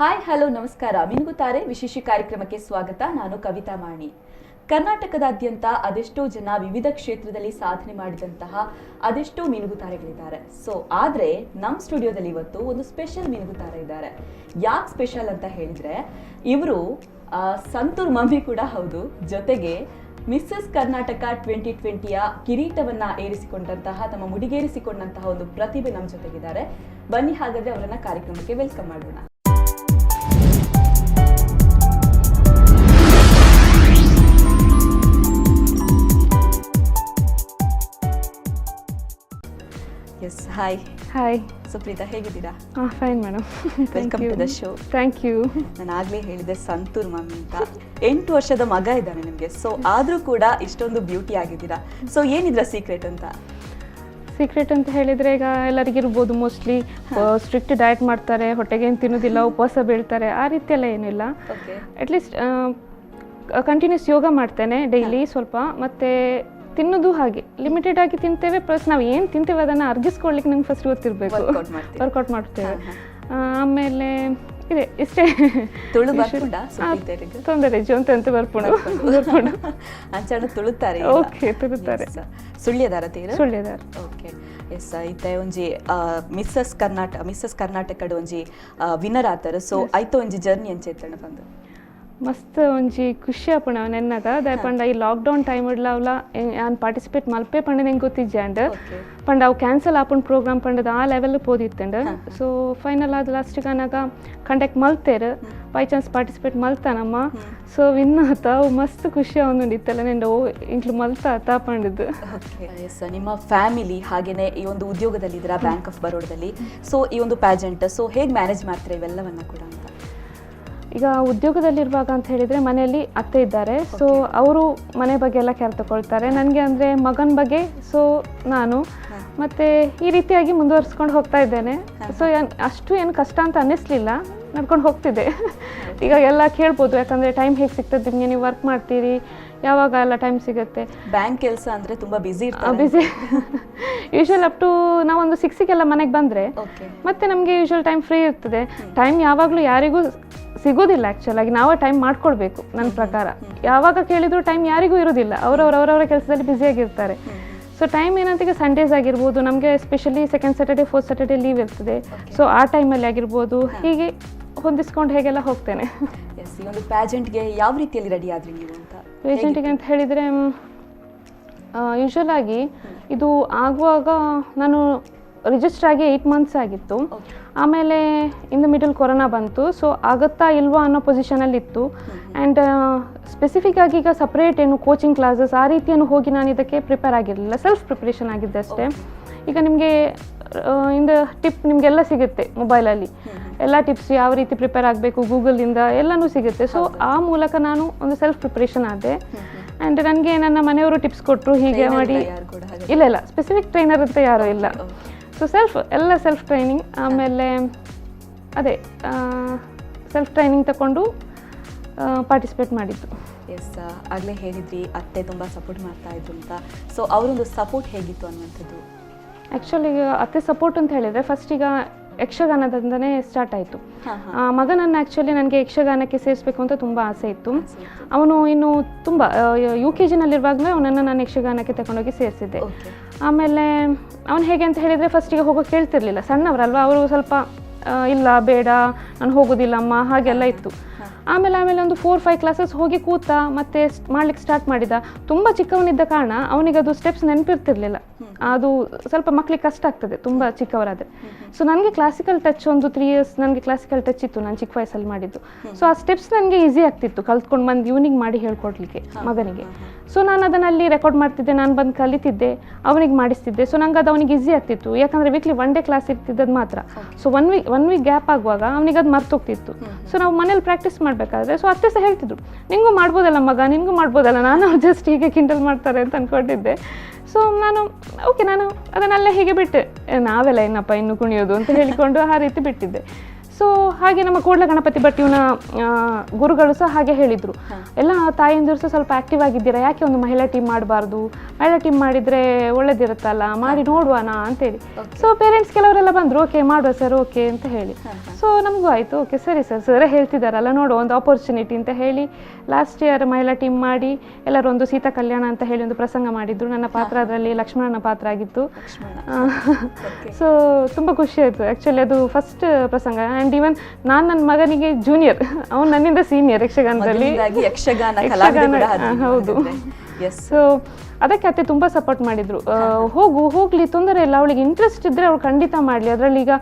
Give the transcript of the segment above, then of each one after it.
Hi hello ನಮಸ್ಕಾರ. ಮಿನುಗುತಾರೆ ವಿಶೇಷ ಕಾರ್ಯಕ್ರಮಕ್ಕೆ ಸ್ವಾಗತ. ನಾನು ಕವಿತಾ ಮಾಣಿ. ಕರ್ನಾಟಕದಾದ್ಯಂತ ಅದೆಷ್ಟೋ ಜನ ವಿವಿಧ ಕ್ಷೇತ್ರದಲ್ಲಿ ಸಾಧನೆ ಮಾಡಿದಂತಹ ಅದೆಷ್ಟೋ ಮಿನುಗುತಾರೆಗಳಿದ್ದಾರೆ. ಆದ್ರೆ ನಮ್ಮ ಸ್ಟುಡಿಯೋದಲ್ಲಿ ಇವತ್ತು ಒಂದು ಸ್ಪೆಷಲ್ ಮಿನುಗುತಾರೆ ಇದ್ದಾರೆ. ಯಾಕೆ ಸ್ಪೆಷಲ್ ಅಂತ ಹೇಳಿದ್ರೆ ಇವರು ಸಂತೂರ್ ಮಮ್ಮಿ ಕೂಡ ಹೌದು, ಜೊತೆಗೆ ಮಿಸ್ಸಸ್ ಕರ್ನಾಟಕ 2020ಯ ಕಿರೀಟವನ್ನ ಏರಿಸಿಕೊಂಡಂತಹ, ತಮ್ಮ ಮುಡಿಗೇರಿಸಿಕೊಂಡಂತಹ ಒಂದು ಪ್ರತಿಭೆ ನಮ್ಮ ಜೊತೆಗಿದ್ದಾರೆ. ಬನ್ನಿ ಹಾಗಾದ್ರೆ ಅವರನ್ನ ಕಾರ್ಯಕ್ರಮಕ್ಕೆ ವೆಲ್ಕಮ್ ಮಾಡೋಣ. S, hi. ಹಾಯ್ ಸುಪ್ರೀತಾ, ಹೇಗಿದ್ದೀರಾ? Fine madam. Welcome to the show. Thank you. ನಾನು ಆಗಲೇ ಹೇಳಿದೆ ಸಂತೂರ್ ಮಮ್ಮಿ ಅಂತ. 8 ವರ್ಷದ ಮಗ ಇದ್ದಾನೆ ನಿಮಗೆ. ಆದರೂ ಕೂಡ ಇಷ್ಟೊಂದು ಬ್ಯೂಟಿ ಆಗಿದ್ದೀರಾ. ಏನಿದ್ರ ಸೀಕ್ರೆಟ್ ಅಂತ? ಸೀಕ್ರೆಟ್ ಅಂತ ಹೇಳಿದರೆ ಈಗ ಎಲ್ಲರಿಗಿರ್ಬೋದು, ಮೋಸ್ಟ್ಲಿ ಸ್ಟ್ರಿಕ್ಟ್ ಡಯಟ್ ಮಾಡ್ತಾರೆ, ಹೊಟ್ಟೆಗೆ ಏನು ತಿನ್ನೋದಿಲ್ಲ, ಉಪವಾಸ ಬೀಳ್ತಾರೆ, ಆ ರೀತಿ ಎಲ್ಲ ಏನಿಲ್ಲ. ಅಟ್ಲೀಸ್ಟ್ ಕಂಟಿನ್ಯೂಸ್ ಯೋಗ ಮಾಡ್ತೇನೆ ಡೈಲಿ ಸ್ವಲ್ಪ, ಮತ್ತು ತಿನ್ನೋದು ಹಾಗೆ ಲಿಮಿಟೆಡ್ ಆಗಿ ತಿಂತೇವೆ. ಪ್ಲಸ್ ನಾವು ಏನು ತಿಂತೇವೆ ಅದನ್ನು ಅರ್ಗಿಸ್ಕೊಳ್ಲಿಕ್ಕೆ ನಂಗೆ ಫಸ್ಟ್ ಗೊತ್ತಿರಬೇಕು. ವರ್ಕೌಟ್ ಮಾಡ್ತೇವೆ. ಆಮೇಲೆ ಇದೆ ಇಷ್ಟೇ. ತೊಂದರೆ ಜೋಂತ ಅಂತ ಬರ್ಪುಂಡು ಅಂಚನ ತುಳುತ್ತಾರೆ. ಓಕೆ, ತುಳುತ್ತಾರೆ. ಸುಳ್ಯದಾರ ತೀರ ಸುಳ್ಯದಾರ. Okay, S. ಐತೆ ಒಂಜಿ ಮಿಸ್ಸಸ್ ಕರ್ನಾಟಕಡ್ ಒಂಜಿ ವಿನ್ನರ್ ಆತರ. ಐತ ಒಂಜಿ ಜರ್ನಿ ಅಂಚೆತ್ತಣ ಬಂದು ಮಸ್ತ್ ಒಂಜಿ ಖುಷಿ ಆಪುಂಡು ಅವ್ ನೆನ್ನಗ ದಾಯಪಂಡ ಈ ಲಾಕ್ಡೌನ್ ಟೈಮ್ ಇಡ್ಲವಲ ನಾನು ಪಾರ್ಟಿಸಿಪೇಟ್ ಮಲ್ಪೆ ಪಂಡ ನಂಗೆ ಗೊತ್ತಿಜ್ಜೆ ಅಂಡ್ ಪಂಡ ಅವು ಕ್ಯಾನ್ಸಲ್ ಆಪುಂಡು ಪ್ರೋಗ್ರಾಮ್ ಪಂಡದ ಆ ಲೆವೆಲ್ ಪೋದಿತ್ತಂಡು. ಸೊ ಫೈನಲ್ ಆದ ಲಾಸ್ಟಿಗೆ ಅನ್ನಾಗ ಕಂಡಕ್ಟ್ ಮಲ್ತೇರು, ಬೈ ಚಾನ್ಸ್ ಪಾರ್ಟಿಸಿಪೇಟ್ ಮಲ್ತಾನಮ್ಮ. ಸೊ ವಿನ್ ಆತ ಅವು ಮಸ್ತ್ ಖುಷಿ ಅವನಿತ್ತಲ್ಲ ನೆಂಡ ಇಂಕ್ಲು ಮಲ್ತಾತ ಪಂಡದ್ದು. ಎಸ್, ನಿಮ್ಮ ಫ್ಯಾಮಿಲಿ ಹಾಗೇನೆ ಈ ಒಂದು ಉದ್ಯೋಗದಲ್ಲಿದ್ದೀರಾ ಬ್ಯಾಂಕ್ ಆಫ್ ಬರೋಡದಲ್ಲಿ. ಈ ಒಂದು ಪ್ಯಾಜೆಂಟ್ ಹೇಗೆ ಮ್ಯಾನೇಜ್ ಮಾಡ್ತಾರೆ ಇವೆಲ್ಲವನ್ನ ಕೂಡ ಅಂತ? ಈಗ ಉದ್ಯೋಗದಲ್ಲಿರುವಾಗ ಅಂತ ಹೇಳಿದರೆ ಮನೆಯಲ್ಲಿ ಅತ್ತೆ ಇದ್ದಾರೆ. ಸೊ ಅವರು ಮನೆ ಬಗ್ಗೆ ಎಲ್ಲ ಕೇರ್ ತಗೊಳ್ತಾರೆ. ನನಗೆ ಅಂದರೆ ಮಗನ ಬಗ್ಗೆ ನಾನು ಮತ್ತು ಈ ರೀತಿಯಾಗಿ ಮುಂದುವರಿಸ್ಕೊಂಡು ಹೋಗ್ತಾ ಇದ್ದೇನೆ. ಅಷ್ಟು ಏನು ಕಷ್ಟ ಅಂತ ಅನ್ನಿಸ್ಲಿಲ್ಲ, ನಡ್ಕೊಂಡು ಹೋಗ್ತಿದ್ದೆ. ಈಗ ಎಲ್ಲ ಕೇಳ್ಬೋದು, ಯಾಕಂದರೆ ಟೈಮ್ ಹೇಗೆ ಸಿಗ್ತದೆ ನಿಮಗೆ, ನೀವು ವರ್ಕ್ ಮಾಡ್ತೀರಿ, ಯಾವಾಗ ಎಲ್ಲ ಟೈಮ್ ಸಿಗುತ್ತೆ. ಬ್ಯಾಂಕ್ ಕೆಲಸ ಅಂದರೆ ತುಂಬ ಬಿಸಿ ಯೂಶ್ವಲ್ ಅಪ್ ಟು ನಾವೊಂದು 6ಗೆಲ್ಲ ಮನೆಗೆ ಬಂದರೆ ಮತ್ತೆ ನಮಗೆ ಯೂಶ್ವಲ್ ಟೈಮ್ ಫ್ರೀ ಇರ್ತದೆ. ಟೈಮ್ ಯಾವಾಗಲೂ ಯಾರಿಗೂ ಸಿಗೋದಿಲ್ಲ. ಆ್ಯಕ್ಚುಲಾಗಿ ನಾವೇ ಟೈಮ್ ಮಾಡ್ಕೊಳ್ಬೇಕು ನನ್ನ ಪ್ರಕಾರ. ಯಾವಾಗ ಕೇಳಿದ್ರು ಟೈಮ್ ಯಾರಿಗೂ ಇರೋದಿಲ್ಲ, ಅವರವರ ಕೆಲಸದಲ್ಲಿ ಬ್ಯುಸಿಯಾಗಿರ್ತಾರೆ. ಸೊ ಟೈಮ್ ಏನಂತ ಈಗ ಸಂಡೇಸ್ ಆಗಿರ್ಬೋದು, ನಮಗೆ especially second Saturday fourth Saturday leave ಇರ್ತದೆ. ಸೊ ಆ ಟೈಮಲ್ಲಿ ಆಗಿರ್ಬೋದು, ಹೀಗೆ ಹೊಂದಿಸ್ಕೊಂಡು ಹೇಗೆಲ್ಲ ಹೋಗ್ತೇನೆ. ಎಸ್, ಈ ಒಂದು ಪ್ಯಾಜೆಂಟ್ಗೆ ಯಾವ ರೀತಿಯಲ್ಲಿ ರೆಡಿ ಆದ್ರಿ ನೀವು ಅಂತ? ಪ್ಯಾಜೆಂಟಿಗೆ ಅಂತ ಹೇಳಿದರೆ ಯೂಶ್ವಲ್ ಆಗಿ ಇದು ಆಗುವಾಗ ನಾನು ರಿಜಿಸ್ಟರ್ ಆಗಿ 8 ಮಂತ್ಸ್ ಆಗಿತ್ತು. ಆಮೇಲೆ ಇನ್ ದ ಮಿಡಲ್ ಕೊರೋನಾ ಬಂತು. ಸೊ ಆಗುತ್ತಾ ಇಲ್ವಾ ಅನ್ನೋ ಪೊಸಿಷನಲ್ಲಿ ಇತ್ತು. ಆ್ಯಂಡ್ ಸ್ಪೆಸಿಫಿಕ್ ಆಗಿ ಈಗ ಸಪ್ರೇಟ್ ಏನು ಕೋಚಿಂಗ್ ಕ್ಲಾಸಸ್ ಆ ರೀತಿಯನ್ನು ಹೋಗಿ ನಾನು ಇದಕ್ಕೆ ಪ್ರಿಪೇರ್ ಆಗಿರಲಿಲ್ಲ, ಸೆಲ್ಫ್ ಪ್ರಿಪ್ರೇಷನ್ ಆಗಿದ್ದೆ ಅಷ್ಟೇ. ಈಗ ನಿಮಗೆ ಇಂದ ಟಿಪ್ ನಿಮಗೆಲ್ಲ ಸಿಗುತ್ತೆ ಮೊಬೈಲಲ್ಲಿ, ಎಲ್ಲ ಟಿಪ್ಸ್ ಯಾವ ರೀತಿ ಪ್ರಿಪೇರ್ ಆಗಬೇಕು ಗೂಗಲಿಂದ ಎಲ್ಲನೂ ಸಿಗುತ್ತೆ. ಸೊ ಆ ಮೂಲಕ ನಾನು ಒಂದು ಸೆಲ್ಫ್ ಪ್ರಿಪ್ರೇಷನ್ ಆದೆ. ಆ್ಯಂಡ್ ನನಗೆ ನನ್ನ ಮನೆಯವರು ಟಿಪ್ಸ್ ಕೊಟ್ಟರು, ಹೀಗೆ ಮಾಡಿ. ಇಲ್ಲ ಸ್ಪೆಸಿಫಿಕ್ ಟ್ರೈನರ್ ಅಂತ ಯಾರೂ ಇಲ್ಲ. So self training. ಆಮೇಲೆ ಅದೇ ಸೆಲ್ಫ್ ಟ್ರೈನಿಂಗ್ ತಗೊಂಡು ಪಾರ್ಟಿಸಿಪೇಟ್ ಮಾಡಿದ್ದು. ಎಸ್, ಆಗಲೇ ಹೇಳಿದ್ರಿ ಅತ್ತೆ ತುಂಬ ಸಪೋರ್ಟ್ ಮಾಡ್ತಾ ಇದ್ರು ಅಂತ. ಅವರೊಂದು ಸಪೋರ್ಟ್ ಹೇಗಿತ್ತು ಅನ್ನುವಂಥದ್ದು? ಆ್ಯಕ್ಚುಲಿ ಅತ್ತೆ ಸಪೋರ್ಟ್ ಅಂತ ಹೇಳಿದರೆ ಫಸ್ಟ್ ಈಗ ಯಕ್ಷಗಾನದಿಂದನೇ ಸ್ಟಾರ್ಟ್ ಆಯಿತು. ಮಗನನ್ನು ಆ್ಯಕ್ಚುಲಿ ನನಗೆ ಯಕ್ಷಗಾನಕ್ಕೆ ಸೇರಿಸಬೇಕು ಅಂತ ತುಂಬ ಆಸೆ ಇತ್ತು. ಅವನು ಇನ್ನು ತುಂಬ UKG ನಲ್ಲಿರುವಾಗಲೇ ಅವನನ್ನು ನಾನು ಯಕ್ಷಗಾನಕ್ಕೆ ತಗೊಂಡೋಗಿ ಸೇರಿಸಿದ್ದೆ. ಆಮೇಲೆ ಅವನು ಹೇಗೆ ಅಂತ ಹೇಳಿದರೆ ಫಸ್ಟಿಗೆ ಹೋಗೋಕೆ ಕೇಳ್ತಿರ್ಲಿಲ್ಲ, ಸಣ್ಣವರಲ್ವ ಅವರು, ಸ್ವಲ್ಪ ಇಲ್ಲ ಬೇಡ ನಾನು ಹೋಗೋದಿಲ್ಲಮ್ಮ ಹಾಗೆಲ್ಲ ಇತ್ತು. ಆಮೇಲೆ ಒಂದು 4-5 ಕ್ಲಾಸಸ್ ಹೋಗಿ ಕೂತ ಮತ್ತೆ ಮಾಡ್ಲಿಕ್ಕೆ ಸ್ಟಾರ್ಟ್ ಮಾಡಿದ. ತುಂಬ ಚಿಕ್ಕವನಿದ್ದ ಕಾರಣ ಅವನಿಗೆ ಅದು ಸ್ಟೆಪ್ಸ್ ನೆನಪಿರ್ತಿರ್ಲಿಲ್ಲ. ಅದು ಸ್ವಲ್ಪ ಮಕ್ಕಳಿಗೆ ಕಷ್ಟ ಆಗ್ತದೆ ತುಂಬ ಚಿಕ್ಕವರಾದರೆ. ಸೊ ನನಗೆ ಕ್ಲಾಸಿಕಲ್ ಟಚ್ ಒಂದು 3 years ನನಗೆ ಕ್ಲಾಸಿಕಲ್ ಟಚ್ ಇತ್ತು, ನಾನು ಚಿಕ್ಕ ವಯಸ್ಸಲ್ಲಿ ಮಾಡಿದ್ದು. ಸೊ ಆ ಸ್ಟೆಪ್ಸ್ ನನಗೆ ಈಸಿ ಆಗ್ತಿತ್ತು ಕಲ್ತ್ಕೊಂಡು ಬಂದು ಈವ್ನಿಂಗ್ ಮಾಡಿ ಹೇಳ್ಕೊಡ್ಲಿಕ್ಕೆ ಮಗನಿಗೆ. ಸೊ ನಾನು ಅದನ್ನು ಅಲ್ಲಿ ರೆಕಾರ್ಡ್ ಮಾಡ್ತಿದ್ದೆ, ನಾನು ಬಂದು ಕಲಿತಿದ್ದೆ, ಅವನಿಗೆ ಮಾಡಿಸ್ತಿದ್ದೆ. ಸೊ ನಂಗೆ ಅದು ಅವನಿಗೆ ಈಸಿ ಆಗ್ತಿತ್ತು, ಯಾಕಂದರೆ ವೀಕ್ಲಿ 1 day ಕ್ಲಾಸ್ ಇರ್ತಿದ್ದದ್ದು ಮಾತ್ರ. ಸೊ ಒನ್ ವೀಕ್ ಗ್ಯಾಪ್ ಆಗುವಾಗ ಅವನಿಗೆ ಅದು ಮರ್ತೋಗ್ತಿತ್ತು. ಸೊ ನಾವು ಮನೇಲಿ ಪ್ರಾಕ್ಟೀಸ್ ಮಾಡಬೇಕಾದ್ರೆ ಸೊ ಅತ್ತೆ ಸಹ ಹೇಳ್ತಿದ್ರು, ನಿಂಗೂ ಮಾಡ್ಬೋದಲ್ಲ ಮಗ, ನಿನಗೂ ಮಾಡ್ಬೋದಲ್ಲ. ನಾನು ಜಸ್ಟ್ ಹೀಗೆ ಕಿಂಡಲ್ ಮಾಡ್ತಾರೆ ಅಂತ ಅಂದ್ಕೊಂಡಿದ್ದೆ. ಸೊ ನಾನು ಓಕೆ, ನಾನು ಅದನ್ನೆಲ್ಲ ಹೀಗೆ ಬಿಟ್ಟೆ, ನಾವೆಲ್ಲ ಏನಪ್ಪ ಇನ್ನು ಕುಣಿಯೋದು ಅಂತ ಹೇಳಿಕೊಂಡು ಆ ರೀತಿ ಬಿಟ್ಟಿದ್ದೆ. ಸೊ ಹಾಗೆ ನಮ್ಮ ಕೂಡಲ ಗಣಪತಿ ಭಟ್ ಇವನ ಗುರುಗಳು ಸಹ ಹಾಗೆ ಹೇಳಿದರು, ಎಲ್ಲ ತಾಯಂದಿರು ಸಹ ಸ್ವಲ್ಪ ಆ್ಯಕ್ಟಿವ್ ಆಗಿದ್ದೀರಾ, ಯಾಕೆ ಒಂದು ಮಹಿಳಾ ಟೀಮ್ ಮಾಡಬಾರ್ದು, ಮಹಿಳಾ ಟೀಮ್ ಮಾಡಿದರೆ ಒಳ್ಳೇದಿರುತ್ತಲ್ಲ, ಮಾಡಿ ನೋಡುವಾನ ಅಂತೇಳಿ. ಸೊ ಪೇರೆಂಟ್ಸ್ ಕೆಲವರೆಲ್ಲ ಬಂದರು, ಓಕೆ ಮಾಡುವ ಸರ್, ಓಕೆ ಅಂತ ಹೇಳಿ. ಸೊ ನಮಗೂ ಆಯಿತು, ಓಕೆ ಸರಿ ಸರ್ ಹೇಳ್ತಿದ್ದಾರಲ್ಲ, ನೋಡುವ ಒಂದು ಆಪರ್ಚುನಿಟಿ ಅಂತ ಹೇಳಿ ಲಾಸ್ಟ್ ಇಯರ್ ಮಹಿಳಾ ಟೀಮ್ ಮಾಡಿ ಎಲ್ಲರೂ ಒಂದು ಸೀತಾ ಕಲ್ಯಾಣ ಅಂತ ಹೇಳಿ ಒಂದು ಪ್ರಸಂಗ ಮಾಡಿದ್ರು. ನನ್ನ ಪಾತ್ರ ಅದರಲ್ಲಿ ಲಕ್ಷ್ಮಣನ ಪಾತ್ರ ಆಗಿತ್ತು. ಸೊ ತುಂಬ ಖುಷಿ ಆಯಿತು ಆ್ಯಕ್ಚುಲಿ, ಅದು ಫಸ್ಟ್ ಪ್ರಸಂಗ. ಆ್ಯಂಡ್ ಈವನ್ ನಾನು ನನ್ನ ಮಗನಿಗೆ ಜೂನಿಯರ್, ಅವನು ನನ್ನಿಂದ ಸೀನಿಯರ್ ಯಕ್ಷಗಾನದಲ್ಲಿ. ಹೌದು. ಸೊ ಅದಕ್ಕೆ ಅತ್ತೆ ತುಂಬ ಸಪೋರ್ಟ್ ಮಾಡಿದರು, ಹೋಗಲಿ ತೊಂದರೆ ಇಲ್ಲ, ಅವಳಿಗೆ ಇಂಟ್ರೆಸ್ಟ್ ಇದ್ದರೆ ಅವಳು ಖಂಡಿತ ಮಾಡಲಿ, ಅದರಲ್ಲಿ ಈಗ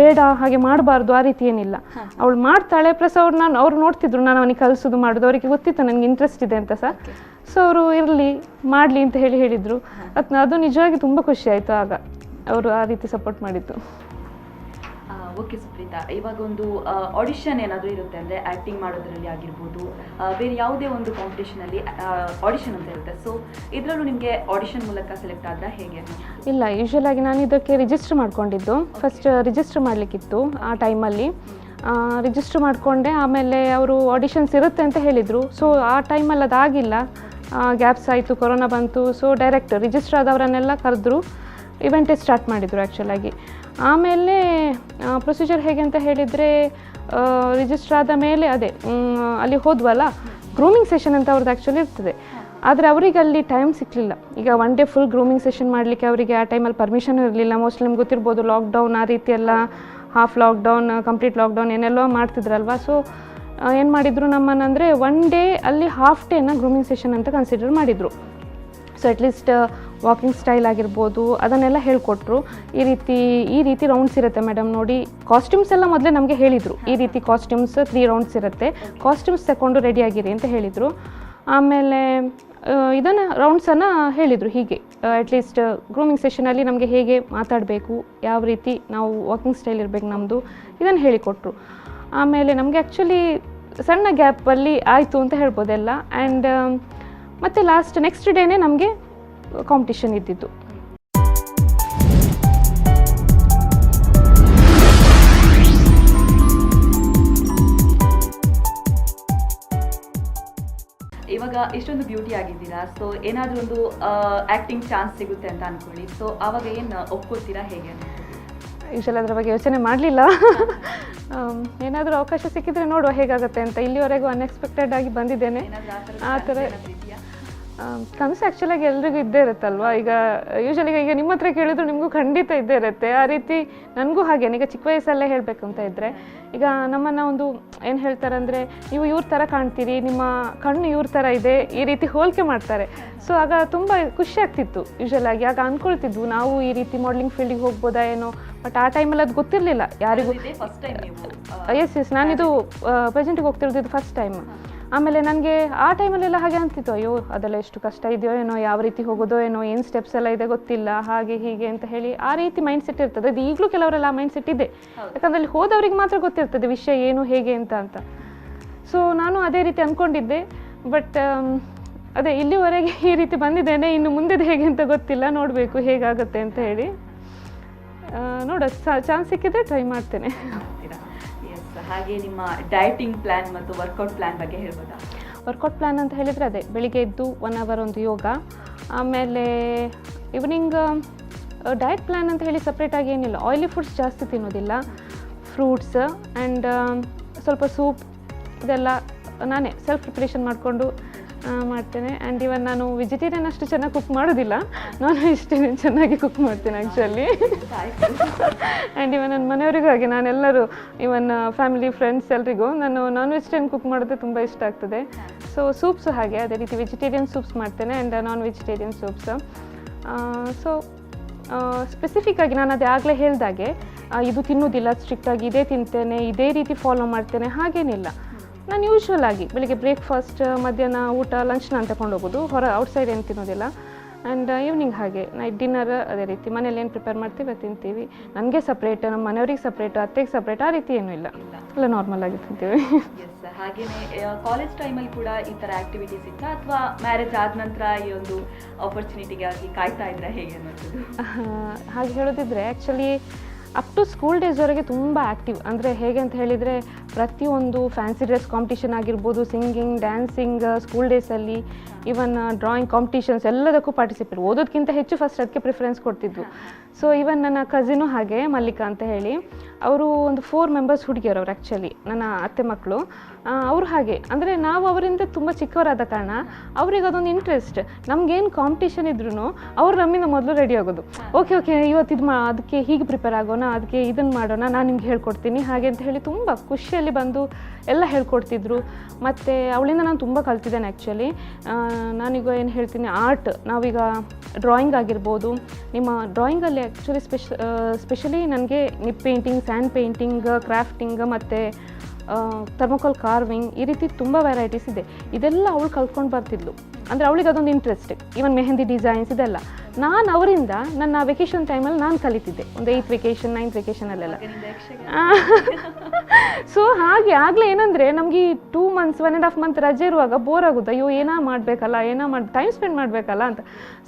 ಬೇಡ ಹಾಗೆ ಮಾಡಬಾರ್ದು ಆ ರೀತಿ ಏನಿಲ್ಲ, ಅವಳು ಮಾಡ್ತಾಳೆ. ಪ್ಲಸ್ ಅವ್ರು ನೋಡ್ತಿದ್ರು ನಾನು ಅವನಿಗೆ ಕಲಿಸೋದು ಮಾಡೋದು, ಅವರಿಗೆ ಗೊತ್ತಿತ್ತು ನನಗೆ ಇಂಟ್ರೆಸ್ಟ್ ಇದೆ ಅಂತ ಸರ್. ಸೊ ಅವರು ಇರಲಿ ಮಾಡಲಿ ಅಂತ ಹೇಳಿದರು. ಅದು ನಿಜವಾಗಿ ತುಂಬ ಖುಷಿ ಆಯಿತು ಆಗ ಅವರು ಆ ರೀತಿ ಸಪೋರ್ಟ್ ಮಾಡಿದ್ದು. ಓಕೆ ಸುಪ್ರೀತಾ, ಇವಾಗ ಒಂದು ಆಡಿಷನ್ ಏನಾದರೂ ಇರುತ್ತೆ ಅಂದರೆ ಆ್ಯಕ್ಟಿಂಗ್ ಮಾಡೋದ್ರಲ್ಲಿ ಆಗಿರ್ಬೋದು, ಬೇರೆ ಯಾವುದೇ ಒಂದು ಕಾಂಪಿಟೇಷನಲ್ಲಿ ಆಡಿಷನ್ ಅಂತ ಇರುತ್ತೆ. ಸೊ ಇದರಲ್ಲೂ ನಿಮಗೆ ಆಡಿಷನ್ ಮೂಲಕ ಸೆಲೆಕ್ಟ್ ಆದ್ರೆ ಹೇಗೆ? ಇಲ್ಲ, ಯೂಶ್ವಲ್ ಆಗಿ ನಾನು ಇದಕ್ಕೆ ರಿಜಿಸ್ಟರ್ ಮಾಡ್ಕೊಂಡಿದ್ದು. ಫಸ್ಟ್ ರಿಜಿಸ್ಟರ್ ಮಾಡಲಿಕ್ಕಿತ್ತು ಆ ಟೈಮಲ್ಲಿ, ರಿಜಿಸ್ಟರ್ ಮಾಡಿಕೊಂಡೆ. ಆಮೇಲೆ ಅವರು ಆಡಿಷನ್ಸ್ ಇರುತ್ತೆ ಅಂತ ಹೇಳಿದರು. ಸೊ ಆ ಟೈಮಲ್ಲಿ ಅದಾಗಿಲ್ಲ, ಗ್ಯಾಪ್ಸ್ ಆಯಿತು, ಕೊರೋನಾ ಬಂತು. ಸೊ ಡೈರೆಕ್ಟ್ ರಿಜಿಸ್ಟರ್ ಆದವರನ್ನೆಲ್ಲ ಕರೆದ್ರು, ಇವೆಂಟೇ ಸ್ಟಾರ್ಟ್ ಮಾಡಿದರು ಆ್ಯಕ್ಚುಲಾಗಿ. ಆಮೇಲೆ ಪ್ರೊಸೀಜರ್ ಹೇಗೆ ಅಂತ ಹೇಳಿದರೆ, ರಿಜಿಸ್ಟರ್ ಆದ ಮೇಲೆ ಅದೇ ಅಲ್ಲಿ ಹೋದ್ವಲ್ಲ, ಗ್ರೂಮಿಂಗ್ ಸೆಷನ್ ಅಂತ ಅವ್ರದ್ದು ಆ್ಯಕ್ಚುಲಿ ಇರ್ತದೆ. ಆದರೆ ಅವರಿಗೆ ಅಲ್ಲಿ ಟೈಮ್ ಸಿಕ್ಕಲಿಲ್ಲ. ಈಗ one day full grooming session ಮಾಡಲಿಕ್ಕೆ ಅವರಿಗೆ ಆ ಟೈಮಲ್ಲಿ ಪರ್ಮಿಷನ್ ಇರಲಿಲ್ಲ. ಮೋಸ್ಟ್ಲಿ ನಿಮ್ಗೆ ಗೊತ್ತಿರ್ಬೋದು, ಲಾಕ್ಡೌನ್ ಆ ರೀತಿ ಎಲ್ಲ, ಹಾಫ್ ಲಾಕ್ಡೌನ್, ಕಂಪ್ಲೀಟ್ ಲಾಕ್ಡೌನ್ ಏನೆಲ್ಲೋ ಮಾಡ್ತಿದ್ರಲ್ವ. ಸೊ ಏನು ಮಾಡಿದರು ನಮ್ಮನ್ನಂದರೆ, ಒನ್ ಡೇ ಅಲ್ಲಿ ಹಾಫ್ ಡೇನ ಗ್ರೂಮಿಂಗ್ ಸೆಷನ್ ಅಂತ ಕನ್ಸಿಡರ್ ಮಾಡಿದರು. ಸೊ ಅಟ್ಲೀಸ್ಟ್ ವಾಕಿಂಗ್ ಸ್ಟೈಲ್ ಆಗಿರ್ಬೋದು ಅದನ್ನೆಲ್ಲ ಹೇಳಿಕೊಟ್ರು. ಈ ರೀತಿ ರೌಂಡ್ಸ್ ಇರುತ್ತೆ ಮೇಡಮ್, ನೋಡಿ ಕಾಸ್ಟ್ಯೂಮ್ಸ್ ಎಲ್ಲ ಮೊದಲೇ ನಮಗೆ ಹೇಳಿದರು, ಈ ರೀತಿ ಕಾಸ್ಟ್ಯೂಮ್ಸ್ 3 ರೌಂಡ್ಸ್ ಇರುತ್ತೆ, ಕಾಸ್ಟ್ಯೂಮ್ಸ್ ತಗೊಂಡು ರೆಡಿಯಾಗಿರಿ ಅಂತ ಹೇಳಿದರು. ಆಮೇಲೆ ಇದನ್ನು ರೌಂಡ್ಸನ್ನು ಹೇಳಿದರು. ಹೀಗೆ ಅಟ್ಲೀಸ್ಟ್ ಗ್ರೂಮಿಂಗ್ ಸೆಷನಲ್ಲಿ ನಮಗೆ ಹೇಗೆ ಮಾತಾಡಬೇಕು, ಯಾವ ರೀತಿ ನಾವು ವಾಕಿಂಗ್ ಸ್ಟೈಲ್ ಇರಬೇಕು ನಮ್ಮದು, ಇದನ್ನು ಹೇಳಿಕೊಟ್ರು. ಆಮೇಲೆ ನಮಗೆ ಆ್ಯಕ್ಚುಲಿ ಸಣ್ಣ ಗ್ಯಾಪಲ್ಲಿ ಆಯಿತು ಅಂತ ಹೇಳ್ಬೋದೆಲ್ಲ. ಆ್ಯಂಡ್ ಮತ್ತು ನೆಕ್ಸ್ಟ್ ಡೇನೇ ನಮಗೆ ಕಾಂಪಿಟಿಷನ್ ಇದ್ದಿದ್ದು. ಇವಾಗ ಇಷ್ಟೊಂದು ಬ್ಯೂಟಿ ಆಗಿದ್ದೀರಾ, ಸೊ ಏನಾದರೂ ಒಂದು ಆ್ಯಕ್ಟಿಂಗ್ ಚಾನ್ಸ್ ಸಿಗುತ್ತೆ ಅಂತ ಅಂದ್ಕೊಳ್ಳಿ, ಸೊ ಆವಾಗ ಏನು ಒಪ್ಕೋತೀರಾ, ಹೇಗೆ? ಯೂಶಲಿ ಅದರ ಬಗ್ಗೆ ಯೋಚನೆ ಮಾಡಲಿಲ್ಲ. ಏನಾದರೂ ಅವಕಾಶ ಸಿಕ್ಕಿದ್ರೆ ನೋಡುವ ಹೇಗಾಗುತ್ತೆ ಅಂತ. ಇಲ್ಲಿವರೆಗೂ ಅನ್ಎಕ್ಸ್ಪೆಕ್ಟೆಡ್ ಆಗಿ ಬಂದಿದ್ದೇನೆ. ಆ ಥರ ಕನಸು ಆ್ಯಕ್ಚುಲಾಗಿ ಎಲ್ರಿಗೂ ಇದ್ದೇ ಇರುತ್ತಲ್ವ. ಈಗ ಯೂಶಲಿ ಈಗ ನಿಮ್ಮ ಹತ್ರ ಕೇಳಿದ್ರು ನಿಮಗೂ ಖಂಡಿತ ಇದ್ದೇ ಇರುತ್ತೆ. ಆ ರೀತಿ ನನಗೂ ಹಾಗೇನೆ. ಈಗ ಚಿಕ್ಕ ವಯಸ್ಸಲ್ಲೇ ಹೇಳಬೇಕು ಅಂತ ಇದ್ದರೆ, ಈಗ ನಮ್ಮನ್ನು ಒಂದು ಏನು ಹೇಳ್ತಾರೆ ಅಂದರೆ, ನೀವು ಇವ್ರ ಥರ ಕಾಣ್ತೀರಿ, ನಿಮ್ಮ ಕಣ್ಣು ಇವ್ರ ಥರ ಇದೆ, ಈ ರೀತಿ ಹೋಲಿಕೆ ಮಾಡ್ತಾರೆ. ಸೊ ಆಗ ತುಂಬ ಖುಷಿ ಆಗ್ತಿತ್ತು. ಯೂಶಲಾಗಿ ಆಗ ಅಂದ್ಕೊಳ್ತಿದ್ವು ನಾವು ಈ ರೀತಿ ಮಾಡಲಿಂಗ್ ಫೀಲ್ಡಿಗೆ ಹೋಗ್ಬೋದಾ ಏನೋ. ಬಟ್ ಆ ಟೈಮಲ್ಲಿ ಅದು ಗೊತ್ತಿರಲಿಲ್ಲ ಯಾರಿಗೂ. ಎಸ್ ನಾನಿದು ಪ್ರೆಸೆಂಟಿಗೆ ಹೋಗ್ತಿರೋದು ಇದು ಫಸ್ಟ್ ಟೈಮ್. ಆಮೇಲೆ ನನಗೆ ಆ ಟೈಮಲ್ಲೆಲ್ಲ ಹಾಗೆ ಅಂತಿತ್ತು, ಅಯ್ಯೋ ಅದೆಲ್ಲ ಎಷ್ಟು ಕಷ್ಟ ಇದೆಯೋ ಏನೋ, ಯಾವ ರೀತಿ ಹೋಗೋದೋ ಏನೋ, ಏನು ಸ್ಟೆಪ್ಸ್ ಎಲ್ಲ ಇದೆ ಗೊತ್ತಿಲ್ಲ, ಹಾಗೆ ಹೀಗೆ ಅಂತ ಹೇಳಿ ಆ ರೀತಿ ಮೈಂಡ್ ಸೆಟ್ ಇರ್ತದೆ. ಅದು ಈಗಲೂ ಕೆಲವರೆಲ್ಲ ಆ ಮೈಂಡ್ ಸೆಟ್ ಇದೆ, ಯಾಕಂದರೆ ಅಲ್ಲಿ ಹೋದವ್ರಿಗೆ ಮಾತ್ರ ಗೊತ್ತಿರ್ತದೆ ವಿಷಯ ಏನು ಹೇಗೆ ಅಂತ. ಸೊ ನಾನು ಅದೇ ರೀತಿ ಅಂದ್ಕೊಂಡಿದ್ದೆ. ಬಟ್ ಅದೇ ಇಲ್ಲಿವರೆಗೆ ಈ ರೀತಿ ಬಂದಿದ್ದೇನೆ. ಇನ್ನು ಮುಂದೆದು ಹೇಗೆ ಅಂತ ಗೊತ್ತಿಲ್ಲ, ನೋಡಬೇಕು ಹೇಗಾಗುತ್ತೆ ಅಂತ ಹೇಳಿ. ನೋಡೋ ಚಾನ್ಸ್ ಸಿಕ್ಕಿದ್ರೆ ಟ್ರೈ ಮಾಡ್ತೇನೆ. ಹಾಗೆ ನಿಮ್ಮ ಡಯಟಿಂಗ್ ಪ್ಲ್ಯಾನ್ ಮತ್ತು ವರ್ಕೌಟ್ ಪ್ಲ್ಯಾನ್ ಬಗ್ಗೆ ಹೇಳ್ಬೋದಾ? ವರ್ಕೌಟ್ ಪ್ಲ್ಯಾನ್ ಅಂತ ಹೇಳಿದರೆ ಅದೇ ಬೆಳಿಗ್ಗೆ ಎದ್ದು 1 ಅವರ್ ಒಂದು ಯೋಗ, ಆಮೇಲೆ ಈವ್ನಿಂಗ್ ಡಯಟ್ ಪ್ಲ್ಯಾನ್ ಅಂತ ಹೇಳಿ ಸಪ್ರೇಟಾಗಿ ಏನಿಲ್ಲ. ಆಯಿಲಿ ಫುಡ್ಸ್ ಜಾಸ್ತಿ ತಿನ್ನೋದಿಲ್ಲ, ಫ್ರೂಟ್ಸ್ ಆ್ಯಂಡ್ ಸ್ವಲ್ಪ ಸೂಪ್, ಇದೆಲ್ಲ ನಾನೇ ಸೆಲ್ಫ್ ಪ್ರಿಪ್ರೇಷನ್ ಮಾಡಿಕೊಂಡು ಮಾಡ್ತೇನೆ. ಆ್ಯಂಡ್ ಇವನ್ ನಾನು ವೆಜಿಟೇರಿಯನ್ ಅಷ್ಟು ಚೆನ್ನಾಗಿ ಕುಕ್ ಮಾಡೋದಿಲ್ಲ, ನಾನ್ ವೆಜಿಟೇರಿಯನ್ ಚೆನ್ನಾಗಿ ಕುಕ್ ಮಾಡ್ತೇನೆ ಆ್ಯಕ್ಚುಲಿ. ಆ್ಯಂಡ್ ಇವನ್ ನನ್ನ ಮನೆಯವರಿಗೂ ಹಾಗೆ, ನಾನೆಲ್ಲರೂ ಇವನ್ ಫ್ಯಾಮಿಲಿ ಫ್ರೆಂಡ್ಸ್ ಎಲ್ರಿಗೂ ನಾನು ನಾನ್ ವೆಜಿಟೇರಿಯನ್ ಕುಕ್ ಮಾಡೋದು ತುಂಬ ಇಷ್ಟ ಆಗ್ತದೆ. ಸೊ ಸೂಪ್ಸು ಹಾಗೆ ಅದೇ ರೀತಿ ವೆಜಿಟೇರಿಯನ್ ಸೂಪ್ಸ್ ಮಾಡ್ತೇನೆ and non vegetarian soups. So ಸ್ಪೆಸಿಫಿಕ್ಕಾಗಿ ನಾನು ಅದೇ ಆಗಲೇ ಹೇಳ್ದಾಗೆ ಇದು ತಿನ್ನೋದಿಲ್ಲ ಸ್ಟ್ರಿಕ್ಟಾಗಿ, ಇದೇ ತಿಂತೇನೆ, ಇದೇ ರೀತಿ ಫಾಲೋ ಮಾಡ್ತೇನೆ ಹಾಗೇನಿಲ್ಲ. ನಾನು ಯೂಶ್ವಲ್ ಆಗಿ ಬೆಳಿಗ್ಗೆ ಬ್ರೇಕ್ಫಾಸ್ಟ್, ಮಧ್ಯಾಹ್ನ ಊಟ, ಲಂಚ್ ನಾನು ತಗೊಂಡು ಹೋಗೋದು, ಔಟ್ಸೈಡ್ ಏನು ತಿನ್ನೋದಿಲ್ಲ. ಆ್ಯಂಡ್ ಈವ್ನಿಂಗ್ ಹಾಗೆ ನೈಟ್ ಡಿನ್ನರ್ ಅದೇ ರೀತಿ ಮನೇಲಿ ಏನು ಪ್ರಿಪೇರ್ ಮಾಡ್ತೀವಿ ಅದು ತಿಂತೀವಿ. ನನಗೆ ಸಪ್ರೇಟ್, ನಮ್ಮ ಮನೆಯವ್ರಿಗೆ ಸಪ್ರೇಟ್, ಅತ್ತೆಗೆ ಸಪ್ರೇಟ್ ಆ ರೀತಿ ಏನೂ ಇಲ್ಲ, ಎಲ್ಲ ನಾರ್ಮಲ್ ಆಗಿ ತಿಂತೀವಿ. ಹಾಗೆಯೇ ಕಾಲೇಜ್ ಟೈಮಲ್ಲಿ ಕೂಡ ಈ ಥರ ಆ್ಯಕ್ಟಿವಿಟೀಸ್ ಇತ್ತಾ, ಅಥವಾ ಮ್ಯಾರೇಜ್ ಆದ ನಂತರ ಈ ಒಂದು ಆಪರ್ಚುನಿಟಿಗಾಗಿ ಕಾಯ್ತಾ ಇದ್ರೆ ಹೇಗೆ ಅನ್ನೋದು? ಹಾಗೆ ಹೇಳೋದಿದ್ರೆ ಆ್ಯಕ್ಚುಲಿ ಅಪ್ ಟು ಸ್ಕೂಲ್ ಡೇಸ್ವರೆಗೆ ತುಂಬ ಆ್ಯಕ್ಟಿವ್. ಅಂದರೆ ಹೇಗೆ ಅಂತ ಹೇಳಿದರೆ ಪ್ರತಿಯೊಂದು ಫ್ಯಾನ್ಸಿ ಡ್ರೆಸ್ ಕಾಂಪಿಟಿಷನ್ ಆಗಿರ್ಬೋದು, ಸಿಂಗಿಂಗ್, ಡ್ಯಾನ್ಸಿಂಗ್, ಸ್ಕೂಲ್ ಡೇಸಲ್ಲಿ ಈವನ್ ಡ್ರಾಯಿಂಗ್ ಕಾಂಪಿಟಿಷನ್ಸ್ ಎಲ್ಲದಕ್ಕೂ ಪಾರ್ಟಿಸಿಪೇಟ್. ಓದೋದಕ್ಕಿಂತ ಹೆಚ್ಚು ಫಸ್ಟ್ ಅದಕ್ಕೆ ಪ್ರಿಫರೆನ್ಸ್ ಕೊಡ್ತಿದ್ವು. ಸೊ ಈವನ್ ನನ್ನ ಕಸಿನೂ ಹಾಗೆ, ಮಲ್ಲಿಕಾ ಅಂತ ಹೇಳಿ, ಅವರು ಒಂದು 4 ಮೆಂಬರ್ಸ್ ಹುಡುಗಿಯರು ಅವ್ರು, ಆ್ಯಕ್ಚುಲಿ ನನ್ನ ಅತ್ತೆ ಮಕ್ಕಳು. ಅವರು ಹಾಗೆ, ಅಂದರೆ ನಾವು ಅವರಿಂದ ತುಂಬ ಚಿಕ್ಕವರಾದ ಕಾರಣ ಅವ್ರಿಗೆ ಅದೊಂದು ಇಂಟ್ರೆಸ್ಟ್. ನಮಗೇನು ಕಾಂಪಿಟೇಷನ್ ಇದ್ರೂ ಅವ್ರು ನಮ್ಮಿಂದ ಮೊದಲು ರೆಡಿ ಆಗೋದು. ಓಕೆ ಇವತ್ತು ಅದಕ್ಕೆ ಹೀಗೆ ಪ್ರಿಪೇರ್ ಆಗೋಣ, ಅದಕ್ಕೆ ಇದನ್ನು ಮಾಡೋಣ, ನಾನು ನಿಮ್ಗೆ ಹೇಳ್ಕೊಡ್ತೀನಿ ಹಾಗೆ ಅಂತ ಹೇಳಿ ತುಂಬ ಖುಷಿಯಲ್ಲಿ ಬಂದು ಎಲ್ಲ ಹೇಳ್ಕೊಡ್ತಿದ್ರು. ಮತ್ತು ಅವಳಿಂದ ನಾನು ತುಂಬ ಕಲ್ತಿದ್ದೇನೆ ಆ್ಯಕ್ಚುಲಿ. ನಾನೀಗ ಏನು ಹೇಳ್ತೀನಿ, ಆರ್ಟ್, ನಾವೀಗ ಡ್ರಾಯಿಂಗ್ ಆಗಿರ್ಬೋದು, ನಿಮ್ಮ ಡ್ರಾಯಿಂಗಲ್ಲಿ ಆ್ಯಕ್ಚುಲಿ ಸ್ಪೆಷಲಿ ನನಗೆ nib painting, sand painting, crafting ಮತ್ತು ಥರ್ಮೋಕಾಲ್ ಕಾರ್ವಿಂಗ್, ಈ ರೀತಿ ತುಂಬ ವೆರೈಟೀಸ್ ಇದೆ. ಇದೆಲ್ಲ ಅವಳು ಕಲ್ತ್ಕೊಂಡು ಬರ್ತಿದ್ಲು. ಅಂದರೆ ಅವಳಿಗೆ ಅದೊಂದು ಇಂಟ್ರೆಸ್ಟ್. ಈವನ್ ಮೆಹಂದಿ ಡಿಸೈನ್ಸ್ ಇದೆಲ್ಲ ನಾನು ಅವರಿಂದ ನನ್ನ ವೆಕೇಷನ್ ಟೈಮಲ್ಲಿ ನಾನು ಕಲಿತಿದ್ದೆ, ಒಂದು 8th ವೆಕೇಷನ್ 9th ವೆಕೇಷನಲ್ಲೆಲ್ಲ. ಸೊ ಹಾಗೆ ಆಗಲೇ ಏನಂದರೆ ನಮಗೆ ಈ 2 months 1.5 month ರಜೆ ಇರುವಾಗ ಬೋರ್ ಆಗುತ್ತೆ. ಅಯ್ಯೋ ಮಾಡಬೇಕಲ್ಲ, ಟೈಮ್ ಸ್ಪೆಂಡ್ ಮಾಡಬೇಕಲ್ಲ ಅಂತ.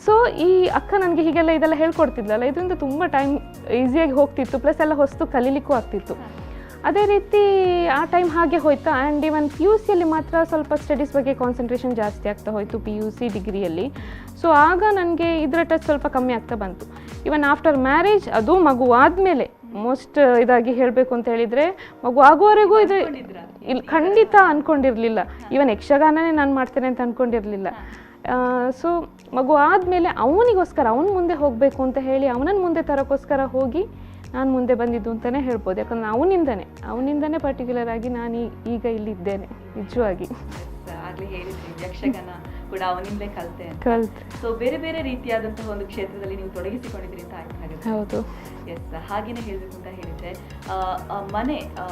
ಸೊ ಈ ಅಕ್ಕ ನನಗೆ ಹೀಗೆಲ್ಲ ಇದೆಲ್ಲ ಹೇಳ್ಕೊಡ್ತಿದ್ಲಲ್ಲ, ಇದರಿಂದ ತುಂಬ ಟೈಮ್ ಈಸಿಯಾಗಿ ಹೋಗ್ತಿತ್ತು, ಪ್ಲಸ್ ಎಲ್ಲ ಹೊಸ್ತು ಕಲೀಲಿಕ್ಕೂ ಆಗ್ತಿತ್ತು. ಅದೇ ರೀತಿ ಆ ಟೈಮ್ ಹಾಗೆ ಹೋಯ್ತಾ. ಆ್ಯಂಡ್ ಇವನ್ PUC ಯಲ್ಲಿ ಮಾತ್ರ ಸ್ವಲ್ಪ ಸ್ಟಡೀಸ್ ಬಗ್ಗೆ ಕಾನ್ಸಂಟ್ರೇಷನ್ ಜಾಸ್ತಿ ಆಗ್ತಾ ಹೋಯಿತು, PUC ಡಿಗ್ರಿಯಲ್ಲಿ. ಸೊ ಆಗ ನನಗೆ ಇದರ ಟಚ್ ಸ್ವಲ್ಪ ಕಮ್ಮಿ ಆಗ್ತಾ ಬಂತು. ಇವನ್ ಆಫ್ಟರ್ ಮ್ಯಾರೇಜ್, ಅದು ಮಗು ಆದಮೇಲೆ ಮೋಸ್ಟ್ ಇದಾಗಿ ಹೇಳಬೇಕು ಅಂತ ಹೇಳಿದರೆ, ಮಗು ಆಗುವವರೆಗೂ ಇದು ಇಲ್ಲಿ ಖಂಡಿತ ಅಂದ್ಕೊಂಡಿರಲಿಲ್ಲ. ಇವನ್ ಯಕ್ಷಗಾನನೇ ನಾನು ಮಾಡ್ತೇನೆ ಅಂತ ಅಂದ್ಕೊಂಡಿರಲಿಲ್ಲ. ಸೊ ಮಗು ಆದಮೇಲೆ ಅವನಿಗೋಸ್ಕರ ಅವನ ಮುಂದೆ ಹೋಗಬೇಕು ಅಂತ ಹೇಳಿ ಅವನನ್ನು ಮುಂದೆ ತರೋಕ್ಕೋಸ್ಕರ ಹೋಗಿ ನಾನು ಮುಂದೆ ಬಂದಿದ್ದು ಅಂತಲೇ ಹೇಳ್ಬೋದು. ಯಾಕಂದರೆ ಅವನಿಂದನೇ ಪರ್ಟಿಕ್ಯುಲರ್ ಆಗಿ ನಾನು ಈಗ ಇಲ್ಲಿದ್ದೇನೆ ನಿಜವಾಗಿ. ಆಗಲೇ ಹೇಳಿದ್ರಿ ಯಕ್ಷಗಾನ ಕೂಡ ಅವನಿಂದಲೇ ಕಲಿತೆ. ಸೊ ಬೇರೆ ಬೇರೆ ರೀತಿಯಾದಂತಹ ಒಂದು ಕ್ಷೇತ್ರದಲ್ಲಿ ನೀವು ತೊಡಗಿಸಿಕೊಂಡಿದ್ರಿ ಅಂತ ಆಯ್ತು. ಹೌದು, ಎಸ್. ಹಾಗೇನೆ ಹೇಳಬೇಕು ಅಂತ ಹೇಳಿದ್ರೆ,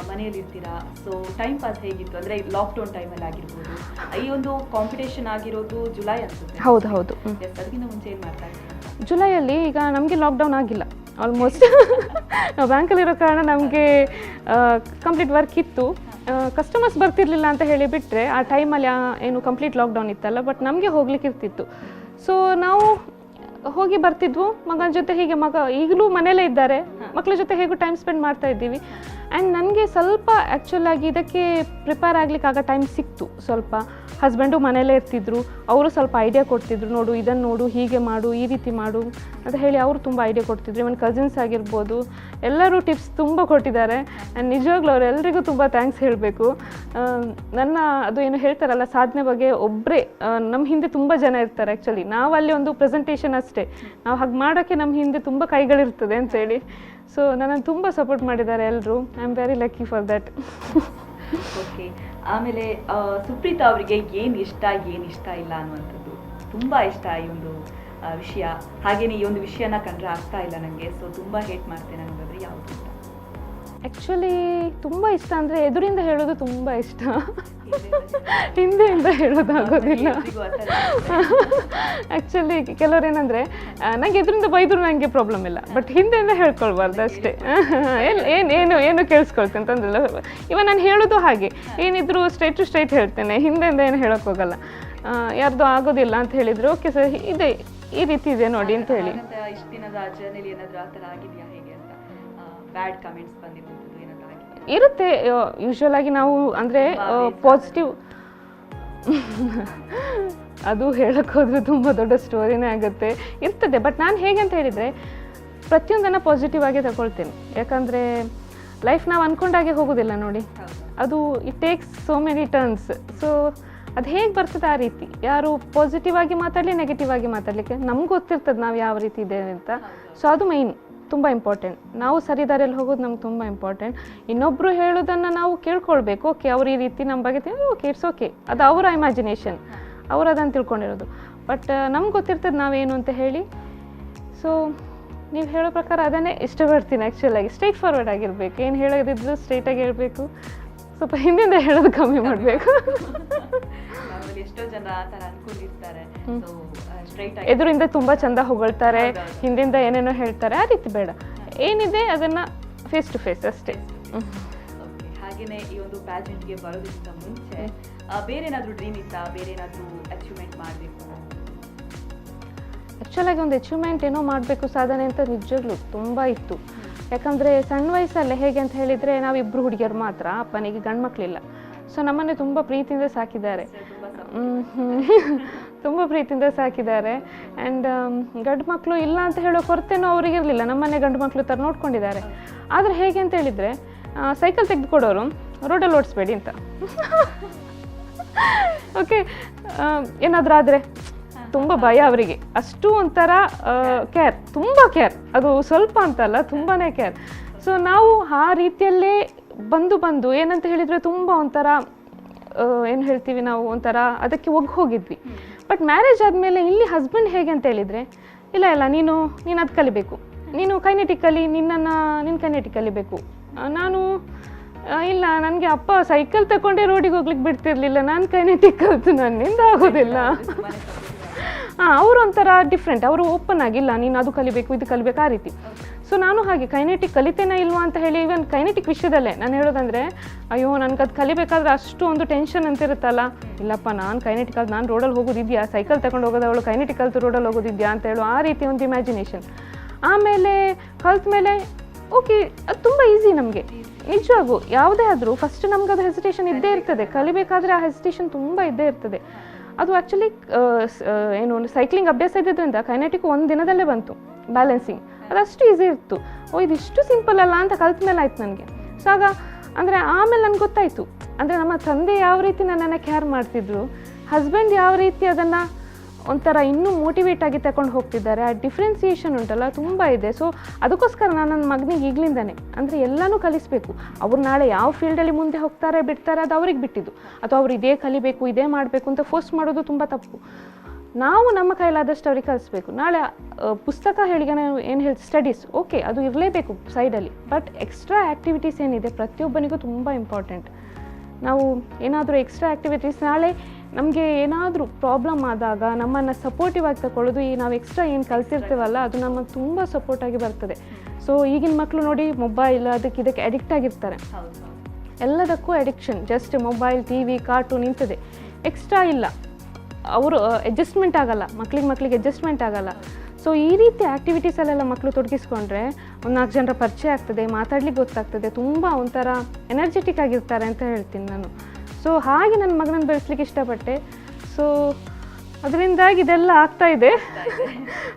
ಮನೆಯಲ್ಲಿ ಇರ್ತೀರಾ, ಸೊ ಟೈಮ್ ಪಾಸ್ ಹೇಗಿತ್ತು? ಅಂದರೆ ಲಾಕ್ಡೌನ್ ಟೈಮಲ್ಲಿ ಆಗಿರ್ಬೋದು, ಈ ಒಂದು ಕಾಂಪಿಟೇಷನ್ ಆಗಿರೋದು ಜುಲೈ ಅನ್ಸುತ್ತೆ. ಹೌದು. ಎಸ್, ಅದಕ್ಕಿಂತ ಮುಂಚೆ ಏನು ಮಾಡ್ತಾ ಇದ್ದೀರಾ? ಜುಲೈಯಲ್ಲಿ ಈಗ ನಮಗೆ ಲಾಕ್ಡೌನ್ ಆಗಿಲ್ಲ ಆಲ್ಮೋಸ್ಟ್. ನಾವು ಬ್ಯಾಂಕಲ್ಲಿರೋ ಕಾರಣ ನಮಗೆ ಕಂಪ್ಲೀಟ್ ವರ್ಕ್ ಇತ್ತು. ಕಸ್ಟಮರ್ಸ್ ಬರ್ತಿರ್ಲಿಲ್ಲ ಅಂತ ಹೇಳಿ ಬಿಟ್ಟರೆ ಆ ಟೈಮಲ್ಲಿ ಏನು ಕಂಪ್ಲೀಟ್ ಲಾಕ್ಡೌನ್ ಇತ್ತಲ್ಲ, ಬಟ್ ನಮಗೆ ಹೋಗ್ಲಿಕ್ಕೆ ಇರ್ತಿತ್ತು. ಸೊ ನಾವು ಹೋಗಿ ಬರ್ತಿದ್ವು ಮಗನ ಜೊತೆ. ಹೀಗೆ ಮಗ ಈಗಲೂ ಮನೆಯಲ್ಲೇ ಇದ್ದಾರೆ, ಮಕ್ಕಳ ಜೊತೆ ಹೇಗೂ ಟೈಮ್ ಸ್ಪೆಂಡ್ ಮಾಡ್ತಾ ಇದ್ದೀವಿ. ಆ್ಯಂಡ್ ನನಗೆ ಸ್ವಲ್ಪ ಆ್ಯಕ್ಚುಲಾಗಿ ಇದಕ್ಕೆ ಪ್ರಿಪೇರ್ ಆಗ್ಲಿಕ್ಕೆ ಆಗ ಟೈಮ್ ಸಿಕ್ತು. ಸ್ವಲ್ಪ ಹಸ್ಬೆಂಡು ಮನೆಯಲ್ಲೇ ಇರ್ತಿದ್ರು, ಅವರು ಸ್ವಲ್ಪ ಐಡಿಯಾ ಕೊಡ್ತಿದ್ರು, ನೋಡು ಇದನ್ನು ನೋಡು, ಹೀಗೆ ಮಾಡು, ಈ ರೀತಿ ಮಾಡು ಅಂತ ಹೇಳಿ ಅವರು ತುಂಬ ಐಡಿಯಾ ಕೊಡ್ತಿದ್ರು. ಇವನ್ ಕಸಿನ್ಸ್ ಆಗಿರ್ಬೋದು, ಎಲ್ಲರೂ ಟಿಪ್ಸ್ ತುಂಬ ಕೊಟ್ಟಿದ್ದಾರೆ. ಆ್ಯಂಡ್ ನಿಜವಾಗ್ಲೂ ಅವರೆಲ್ಲರಿಗೂ ತುಂಬ ಥ್ಯಾಂಕ್ಸ್ ಹೇಳಬೇಕು. ನನ್ನ ಅದು ಏನು ಹೇಳ್ತಾರಲ್ಲ, ಸಾಧನೆ ಬಗ್ಗೆ ಒಬ್ಬರೇ ನಮ್ಮ ಹಿಂದೆ ತುಂಬ ಜನ ಇರ್ತಾರೆ. ಆ್ಯಕ್ಚುಲಿ ನಾವಲ್ಲಿ ಒಂದು ಪ್ರೆಸೆಂಟೇಷನ್ ಅಷ್ಟೇ, ನಾವು ಹಾಗೆ ಮಾಡೋಕ್ಕೆ ನಮ್ಮ ಹಿಂದೆ ತುಂಬ ಕೈಗಳಿರ್ತದೆ ಅಂತೇಳಿ. ಸೊ ನನ್ನನ್ನು ತುಂಬ ಸಪೋರ್ಟ್ ಮಾಡಿದ್ದಾರೆ ಎಲ್ಲರೂ. I am very lucky for that. Okay. ಆಮೇಲೆ ಸುಪ್ರೀತಾ ಅವರಿಗೆ ಏನು ಇಷ್ಟ ಇಲ್ಲ ಅನ್ನುವಂಥದ್ದು ತುಂಬ ಇಷ್ಟ ಈ ಒಂದು ವಿಷಯ. ಹಾಗೇನೆ ಈ ಒಂದು ವಿಷಯನ ಕಂಡ್ರೆ ಆಗ್ತಾ ಇಲ್ಲ ನನಗೆ, ಸೊ ತುಂಬ ಹೇಟ್ ಮಾಡ್ತೇನೆ ಅನ್ನೋದಾದ್ರೆ ಯಾವುದು ಅಂತ? ಆ್ಯಕ್ಚುಲಿ ತುಂಬ ಇಷ್ಟ ಅಂದರೆ ಎದುರಿಂದ ಹೇಳೋದು ತುಂಬ ಇಷ್ಟ, ಹಿಂದೆಯಿಂದ ಹೇಳೋದಾಗೋದಿಲ್ಲ. ಆ್ಯಕ್ಚುಲಿ ಕೆಲವ್ರು ಏನಂದರೆ, ನನಗೆ ಎದುರಿಂದ ಬೈದ್ರು ನನಗೆ ಪ್ರಾಬ್ಲಮ್ ಇಲ್ಲ, ಬಟ್ ಹಿಂದೆಯಿಂದ ಹೇಳ್ಕೊಳ್ಬಾರ್ದು ಅಷ್ಟೇ. ಏನು ಕೇಳಿಸ್ಕೊಳ್ತೇನೆ ಅಂತಂದ್ರಲ್ಲ, ಇವಾಗ ನಾನು ಹೇಳೋದು ಹಾಗೆ, ಏನಿದ್ರು ಸ್ಟ್ರೈಟ್ ಟು ಸ್ಟ್ರೈಟ್ ಹೇಳ್ತೇನೆ, ಹಿಂದೆಯಿಂದ ಏನು ಹೇಳೋಕ್ಕೆ ಹೋಗಲ್ಲ. ಯಾರ್ದು ಆಗೋದಿಲ್ಲ ಅಂತ ಹೇಳಿದ್ರು, ಓಕೆ ಸರ್ ಇದೆ, ಈ ರೀತಿ ಇದೆ ನೋಡಿ ಅಂತ ಹೇಳಿ. ಇಷ್ಟು ದಿನದ ಜರ್ನಿಲಿ ಏನಾದರೂ ಆ ಥರ ಆಗಿದೆಯಾ ಹೇಗೆ ಅಂತ? ಬ್ಯಾಡ್ ಕಮೆಂಟ್ಸ್ ಬಂದಿರೋದು ಏನಾದರೂ ಇರುತ್ತೆ ಯೂಶ್ವಲ್ ಆಗಿ. ನಾವು ಅಂದರೆ ಪಾಸಿಟಿವ್ ಅದು ಹೇಳಕ್ಕೆ ಹೋದರೆ ತುಂಬ ದೊಡ್ಡ ಸ್ಟೋರಿನೇ ಆಗುತ್ತೆ, ಇರ್ತದೆ. ಬಟ್ ನಾನು ಹೇಗೆ ಅಂತ ಹೇಳಿದರೆ, ಪ್ರತಿಯೊಂದನ್ನು ಪಾಸಿಟಿವ್ ಆಗೇ ತಗೊಳ್ತೇನೆ. ಯಾಕಂದರೆ ಲೈಫ್ ನಾವು ಅಂದ್ಕೊಂಡಾಗೆ ಹೋಗೋದಿಲ್ಲ ನೋಡಿ, ಅದು it takes so many turns. So ಅದು ಹೇಗೆ ಬರ್ತದೆ ಆ ರೀತಿ. ಯಾರು ಪಾಸಿಟಿವ್ ಆಗಿ ಮಾತಾಡಲಿ, ನೆಗೆಟಿವ್ ಆಗಿ ಮಾತಾಡಲಿಕ್ಕೆ ನಮ್ಗೆ ಗೊತ್ತಿರ್ತದೆ ನಾವು ಯಾವ ರೀತಿ ಇದ್ದೇವೆ ಅಂತ. ಸೊ ಅದು ಮೈನ್ ತುಂಬ ಇಂಪಾರ್ಟೆಂಟ್. ನಾವು ಸರಿ ದಾರಿಯಲ್ಲಿ ಹೋಗೋದು ನಮ್ಗೆ ತುಂಬ ಇಂಪಾರ್ಟೆಂಟ್. ಇನ್ನೊಬ್ಬರು ಹೇಳೋದನ್ನು ನಾವು ಕೇಳ್ಕೊಳ್ಬೇಕು. ಓಕೆ, ಅವ್ರು ಈ ರೀತಿ ನಮ್ಮ ಬಗ್ಗೆ ಓಕೆ, ಇಟ್ಸ್ ಓಕೆ, ಅದು ಅವರ ಇಮ್ಯಾಜಿನೇಷನ್, ಅವರು ಅದನ್ನು ತಿಳ್ಕೊಂಡಿರೋದು. ಬಟ್ ನಮ್ಗೆ ಗೊತ್ತಿರ್ತದೆ ನಾವೇನು ಅಂತ ಹೇಳಿ. ಸೊ ನೀವು ಹೇಳೋ ಪ್ರಕಾರ ಅದನ್ನೇ ಇಷ್ಟಪಡ್ತೀನಿ ಆ್ಯಕ್ಚುಲಾಗಿ. ಸ್ಟ್ರೈಟ್ ಫಾರ್ವರ್ಡ್ ಆಗಿರಬೇಕು, ಏನು ಹೇಳೋದಿದ್ರು ಸ್ಟ್ರೈಟಾಗಿ ಹೇಳಬೇಕು, ಸ್ವಲ್ಪ ಹಿಂದಿಂದ ಹೇಳೋದು ಕಮ್ಮಿ ಮಾಡಬೇಕು. ಎಷ್ಟೋ ಜನ ಆ ಥರ ಅನ್ಕೊಂಡಿರ್ತಾರೆ, ಎದುರಿಂದ ತುಂಬ ಚಂದ ಹೊಗಳ್ತಾರೆ, ಹಿಂದಿಂದ ಏನೇನೋ ಹೇಳ್ತಾರೆ, ಆ ರೀತಿ ಬೇಡ. ಏನಿದೆ ಅದನ್ನು ಫೇಸ್ ಟು ಫೇಸ್ ಅಷ್ಟೇ. ಹಾಗೆಯೇ ಈ ಒಂದು ಪ್ಯಾಜೆಂಟ್ಗೆ ಬರೋದಕ್ಕಿಂತ ಮುಂಚೆ ಬೇರೆ ಏನಾದರೂ ಡ್ರೀಮ್ ಇತ್ತಾ? ಬೇರೆ ಏನಾದರೂ ಅಚೀವ್ಮೆಂಟ್ ಮಾಡಬೇಕು? ಆ್ಯಕ್ಚುಲಾಗಿ ಒಂದು ಅಚೀವ್ಮೆಂಟ್ ಏನೋ ಮಾಡಬೇಕು, ಸಾಧನೆ ಅಂತ ನಿಜವಾಗ್ಲೂ ತುಂಬ ಇತ್ತು. ಯಾಕಂದರೆ ಸಣ್ಣ ವಯಸ್ಸಲ್ಲೇ ಹೇಗೆ ಅಂತ ಹೇಳಿದರೆ ನಾವಿಬ್ಬರು ಹುಡುಗಿಯರು ಮಾತ್ರ, ಅಪ್ಪನಿಗೆ ಗಂಡು ಮಕ್ಕಳಿಲ್ಲ. ಸೊ ನಮ್ಮನ್ನೇ ತುಂಬ ಪ್ರೀತಿಯಿಂದ ಸಾಕಿದ್ದಾರೆ, ತುಂಬ ಪ್ರೀತಿಯಿಂದ ಸಾಕಿದ್ದಾರೆ. ಆ್ಯಂಡ್ ಗಂಡು ಮಕ್ಕಳು ಇಲ್ಲ ಅಂತ ಹೇಳೋ ಕೊರತೆನೂ ಅವ್ರಿಗೆ ಇರಲಿಲ್ಲ, ನಮ್ಮನೆ ಗಂಡು ಮಕ್ಕಳು ಥರ ನೋಡ್ಕೊಂಡಿದ್ದಾರೆ. ಆದರೆ ಹೇಗೆ ಅಂತ ಹೇಳಿದರೆ ಸೈಕಲ್ ತೆಗೆದುಕೊಡೋರು ರೋಡಲ್ಲಿ ಓಡಿಸ್ಬೇಡಿ ಅಂತ. ಓಕೆ, ಏನಾದರೂ ಆದರೆ ತುಂಬ ಭಯ ಅವರಿಗೆ, ಅಷ್ಟು ಒಂಥರ ಕೇರ್, ತುಂಬ ಕೇರ್, ಅದು ಸ್ವಲ್ಪ ಅಂತಲ್ಲ ತುಂಬಾ ಕೇರ್. ಸೊ ನಾವು ಆ ರೀತಿಯಲ್ಲೇ ಬಂದು ಏನಂತ ಹೇಳಿದರೆ ತುಂಬ ಒಂಥರ ಏನು ಹೇಳ್ತೀವಿ ನಾವು, ಒಂಥರ ಅದಕ್ಕೆ ಹೋಗಿದ್ವಿ. ಬಟ್ ಮ್ಯಾರೇಜ್ ಆದಮೇಲೆ ಇಲ್ಲಿ ಹಸ್ಬೆಂಡ್ ಹೇಗೆ ಅಂತ ಹೇಳಿದರೆ, ಇಲ್ಲ ನೀನು ಅದು ಕಲಿಬೇಕು, ನೀನು ಕೈನೆಟಿಕ್ ಕಲಿ, ನಿನ್ನ ಕೈನೆಟಿಕ್ ಕಲಿಬೇಕು. ನಾನು ಇಲ್ಲ, ನನಗೆ ಅಪ್ಪ ಸೈಕಲ್ ತಗೊಂಡೇ ರೋಡಿಗೆ ಹೋಗ್ಲಿಕ್ಕೆ ಬಿಡ್ತಿರ್ಲಿಲ್ಲ, ನಾನು ಕೈನೆಟಿಕ್ ಕಲಿತು ನನ್ನಿಂದ ಆಗೋದಿಲ್ಲ. ಅವರು ಒಂಥರ ಡಿಫ್ರೆಂಟ್, ಅವರು ಓಪನ್ ಆಗಿಲ್ಲ, ನೀನು ಅದು ಕಲಿಬೇಕು ಇದು ಕಲಿಬೇಕು ಆ ರೀತಿ. ಸೊ ನಾನು ಹಾಗೆ ಕೈನೆಟಿಕ್ ಕಲಿತೇನೆ ಇಲ್ವಾ ಅಂತ ಹೇಳಿ, ಇವನ್ ಕೈನೆಟಿಕ್ ವಿಷಯದಲ್ಲೇ ನಾನು ಹೇಳೋದಂದರೆ, ಅಯ್ಯೋ ನನಗೆ ಅದು ಕಲಿಬೇಕಾದ್ರೆ ಅಷ್ಟು ಒಂದು ಟೆನ್ಷನ್ ಅಂತಿರುತ್ತಲ್ಲ, ಇಲ್ಲಪ್ಪ ನಾನು ಕೈನೆಟಿಕ್ ಅದು ನಾನು ರೋಡಲ್ಲಿ ಹೋಗೋದಿದೆಯಾ, ಸೈಕಲ್ ತಗೊಂಡು ಹೋಗೋದು ಅವಳು ಕೈನೆಟಿಕ್ ಕಲಿತು ರೋಡಲ್ಲಿ ಹೋಗೋದಿದೆಯಾ ಅಂತ ಹೇಳು ಆ ರೀತಿ ಒಂದು ಇಮ್ಯಾಜಿನೇಷನ್. ಆಮೇಲೆ ಕಲ್ತ ಮೇಲೆ ಓಕೆ, ಅದು ತುಂಬ ಈಸಿ ನಮಗೆ ನಿಜವಾಗೂ. ಯಾವುದೇ ಆದರೂ ಫಸ್ಟ್ ನಮ್ಗೆ ಅದು ಹೆಸಿಟೇಷನ್ ಇದ್ದೇ ಇರ್ತದೆ, ಕಲಿಬೇಕಾದ್ರೆ ಆ ಹೆಸಿಟೇಷನ್ ತುಂಬ ಇದ್ದೇ ಇರ್ತದೆ. ಅದು ಆ್ಯಕ್ಚುಲಿ ಏನು ಸೈಕ್ಲಿಂಗ್ ಅಭ್ಯಾಸ ಇದ್ದಿದ್ದರಿಂದ ಕೈನೆಟಿಕ್ ಒಂದು ದಿನದಲ್ಲೇ ಬಂತು, ಬ್ಯಾಲೆನ್ಸಿಂಗ್ ಅದಷ್ಟು ಈಸಿ ಇತ್ತು. ಇದಿಷ್ಟು ಸಿಂಪಲ್ ಅಲ್ಲ ಅಂತ ಕಲ್ತ ಮೇಲೆ ಆಯ್ತು ನನಗೆ. ಸೊ ಆಗ ಅಂದರೆ ಆಮೇಲೆ ನನಗೆ ಗೊತ್ತಾಯಿತು, ಅಂದರೆ ನಮ್ಮ ತಂದೆ ಯಾವ ರೀತಿ ನನ್ನನ್ನು ಕೇರ್ ಮಾಡ್ತಿದ್ರು, ಹಸ್ಬೆಂಡ್ ಯಾವ ರೀತಿ ಅದನ್ನು ಒಂಥರ ಇನ್ನೂ ಮೋಟಿವೇಟ್ ಆಗಿ ತಗೊಂಡು ಹೋಗ್ತಿದ್ದಾರೆ. ಆ ಡಿಫ್ರೆನ್ಸಿಯೇಷನ್ ಉಂಟಲ್ಲ ತುಂಬ ಇದೆ. ಸೊ ಅದಕ್ಕೋಸ್ಕರ ನಾನು ನನ್ನ ಮಗನಿಗೆ ಈಗಲಿಂದಾನೆ ಅಂದರೆ ಎಲ್ಲನೂ ಕಲಿಸಬೇಕು. ಅವ್ರು ನಾಳೆ ಯಾವ ಫೀಲ್ಡಲ್ಲಿ ಮುಂದೆ ಹೋಗ್ತಾರೆ ಬಿಡ್ತಾರೆ ಅದು ಅವ್ರಿಗೆ ಬಿಟ್ಟಿದ್ದು, ಅಥವಾ ಅವ್ರು ಇದೇ ಕಲಿಬೇಕು ಇದೇ ಮಾಡಬೇಕು ಅಂತ ಫೋರ್ಸ್ ಮಾಡೋದು ತುಂಬ ತಪ್ಪು. ನಾವು ನಮ್ಮ ಕೈಲಾದಷ್ಟು ಅವ್ರಿಗೆ ಕಲಿಸ್ಬೇಕು. ನಾಳೆ ಪುಸ್ತಕ ಹೇಳಿಗೆ ನಾವು ಏನು ಸ್ಟಡೀಸ್ ಓಕೆ ಅದು ಇರಲೇಬೇಕು ಸೈಡಲ್ಲಿ, ಬಟ್ ಎಕ್ಸ್ಟ್ರಾ ಆ್ಯಕ್ಟಿವಿಟೀಸ್ ಏನಿದೆ ಪ್ರತಿಯೊಬ್ಬನಿಗೂ ತುಂಬ ಇಂಪಾರ್ಟೆಂಟ್. ನಾವು ಏನಾದರೂ ಎಕ್ಸ್ಟ್ರಾ ಆ್ಯಕ್ಟಿವಿಟೀಸ್ ನಾಳೆ ನಮಗೆ ಏನಾದರೂ ಪ್ರಾಬ್ಲಮ್ ಆದಾಗ ನಮ್ಮನ್ನು ಸಪೋರ್ಟಿವ್ ಆಗಿ ತಗೊಳ್ಳೋದು, ಈ ನಾವು ಎಕ್ಸ್ಟ್ರಾ ಏನು ಕಲ್ತಿರ್ತೀವಲ್ಲ ಅದು ನಮಗೆ ತುಂಬ ಸಪೋರ್ಟಾಗಿ ಬರ್ತದೆ. ಸೊ ಈಗಿನ ಮಕ್ಕಳು ನೋಡಿ ಮೊಬೈಲ್ ಇದಕ್ಕೆ ಅಡಿಕ್ಟ್ ಆಗಿರ್ತಾರೆ, ಎಲ್ಲದಕ್ಕೂ addiction. Just mobile T V cartoon ಇಂಥದ್ದೇ, ಎಕ್ಸ್ಟ್ರಾ ಇಲ್ಲ, ಅವರು ಅಡ್ಜಸ್ಟ್ಮೆಂಟ್ ಆಗಲ್ಲ, ಮಕ್ಕಳಿಗೆ ಅಡ್ಜಸ್ಟ್ಮೆಂಟ್ ಆಗಲ್ಲ. ಸೊ ಈ ರೀತಿ ಆ್ಯಕ್ಟಿವಿಟೀಸಲ್ಲೆಲ್ಲ ಮಕ್ಕಳು ತೊಡಗಿಸ್ಕೊಂಡ್ರೆ ಒಂದು 4 ಜನರ ಪರಿಚಯ ಆಗ್ತದೆ, ಮಾತಾಡ್ಲಿಕ್ಕೆ ಗೊತ್ತಾಗ್ತದೆ, ತುಂಬ ಒಂಥರ ಎನರ್ಜೆಟಿಕ್ ಆಗಿರ್ತಾರೆ ಅಂತ ಹೇಳ್ತೀನಿ ನಾನು. ಸೊ ಹಾಗೆ ನನ್ನ ಮಗನನ್ನು ಬೆಳೆಸ್ಲಿಕ್ಕೆ ಇಷ್ಟಪಟ್ಟೆ. ಸೊ ಅದರಿಂದಾಗಿ ಇದೆಲ್ಲ ಆಗ್ತಾ ಇದೆ.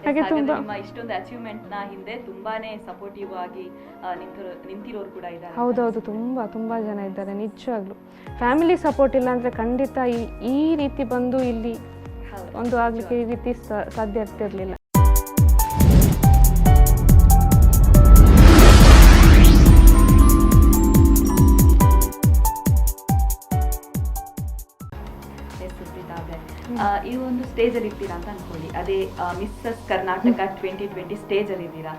ಹಾಗೆ ತುಂಬ ಇಷ್ಟೊಂದು ಅಚೀವ್ಮೆಂಟ್ನ ಹಿಂದೆ ತುಂಬಾನೇ ಸಪೋರ್ಟಿವ್ ಆಗಿ ನಿಂತಿರೋರು ಕೂಡ ಇದ್ದಾರೆ. ಹೌದೌದು, ತುಂಬ ಜನ ಇದ್ದಾರೆ ನಿಜವಾಗ್ಲೂ. ಫ್ಯಾಮಿಲಿ ಸಪೋರ್ಟ್ ಇಲ್ಲ ಅಂದರೆ ಖಂಡಿತ ಈ ರೀತಿ ಬಂದು ಇಲ್ಲಿ ಒಂದು ಆಗಲಿಕ್ಕೆ ಈ ರೀತಿ ಸಾಧ್ಯ ಇರ್ತಿರ್ಲಿಲ್ಲ. ಈ ಒಂದು ಸ್ಟೇಜಲ್ಲಿ ಇರ್ತೀರಾ ಅಂತ ಅನ್ಕೊಳ್ಳಿ, ಅದೇ ಮಿಸ್ಸಸ್ ಕರ್ನಾಟಕ 2020 ಸ್ಟೇಜಲ್ಲಿ ಇದ್ದೀರಾ.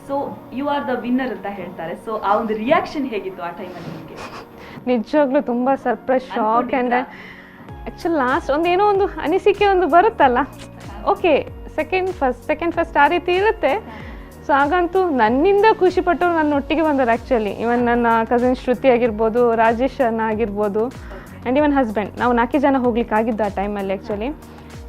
So you are the winner ಅಂತ ಹೇಳ್ತಾರೆ. ಸೊ ಆ ಒಂದು ರಿಯಾಕ್ಷನ್ ಹೇಗಿತ್ತು ಆ ಟೈಮಲ್ಲಿ ನಿಮಗೆ? ನಿಜವಾಗ್ಲೂ ತುಂಬ surprise, shock. And actually last ಏನೋ ಒಂದು ಅನಿಸಿಕೆ ಒಂದು ಬರುತ್ತಲ್ಲ, ಓಕೆ ಸೆಕೆಂಡ್ ಫಸ್ಟ್ ಆ ರೀತಿ ಇರುತ್ತೆ. ಸೊ ಹಾಗಂತೂ ನನ್ನಿಂದ ಖುಷಿಪಟ್ಟರು ನನ್ನ ಒಟ್ಟಿಗೆ ಬಂದರು. ಆ್ಯಕ್ಚುಲಿ ಇವನ್ ನನ್ನ ಕಸಿನ್ ಶ್ರುತಿ ಆಗಿರ್ಬೋದು, ರಾಜೇಶ್ ಅನ್ನ ಆಗಿರ್ಬೋದು, ಆ್ಯಂಡ್ ಇವನ್ ಹಸ್ಬೆಂಡ್, ನಾವು 4 ಜನ ಹೋಗ್ಲಿಕ್ಕೆ ಆಗಿದ್ದು ಆ ಟೈಮಲ್ಲಿ ಆ್ಯಕ್ಚುಲಿ.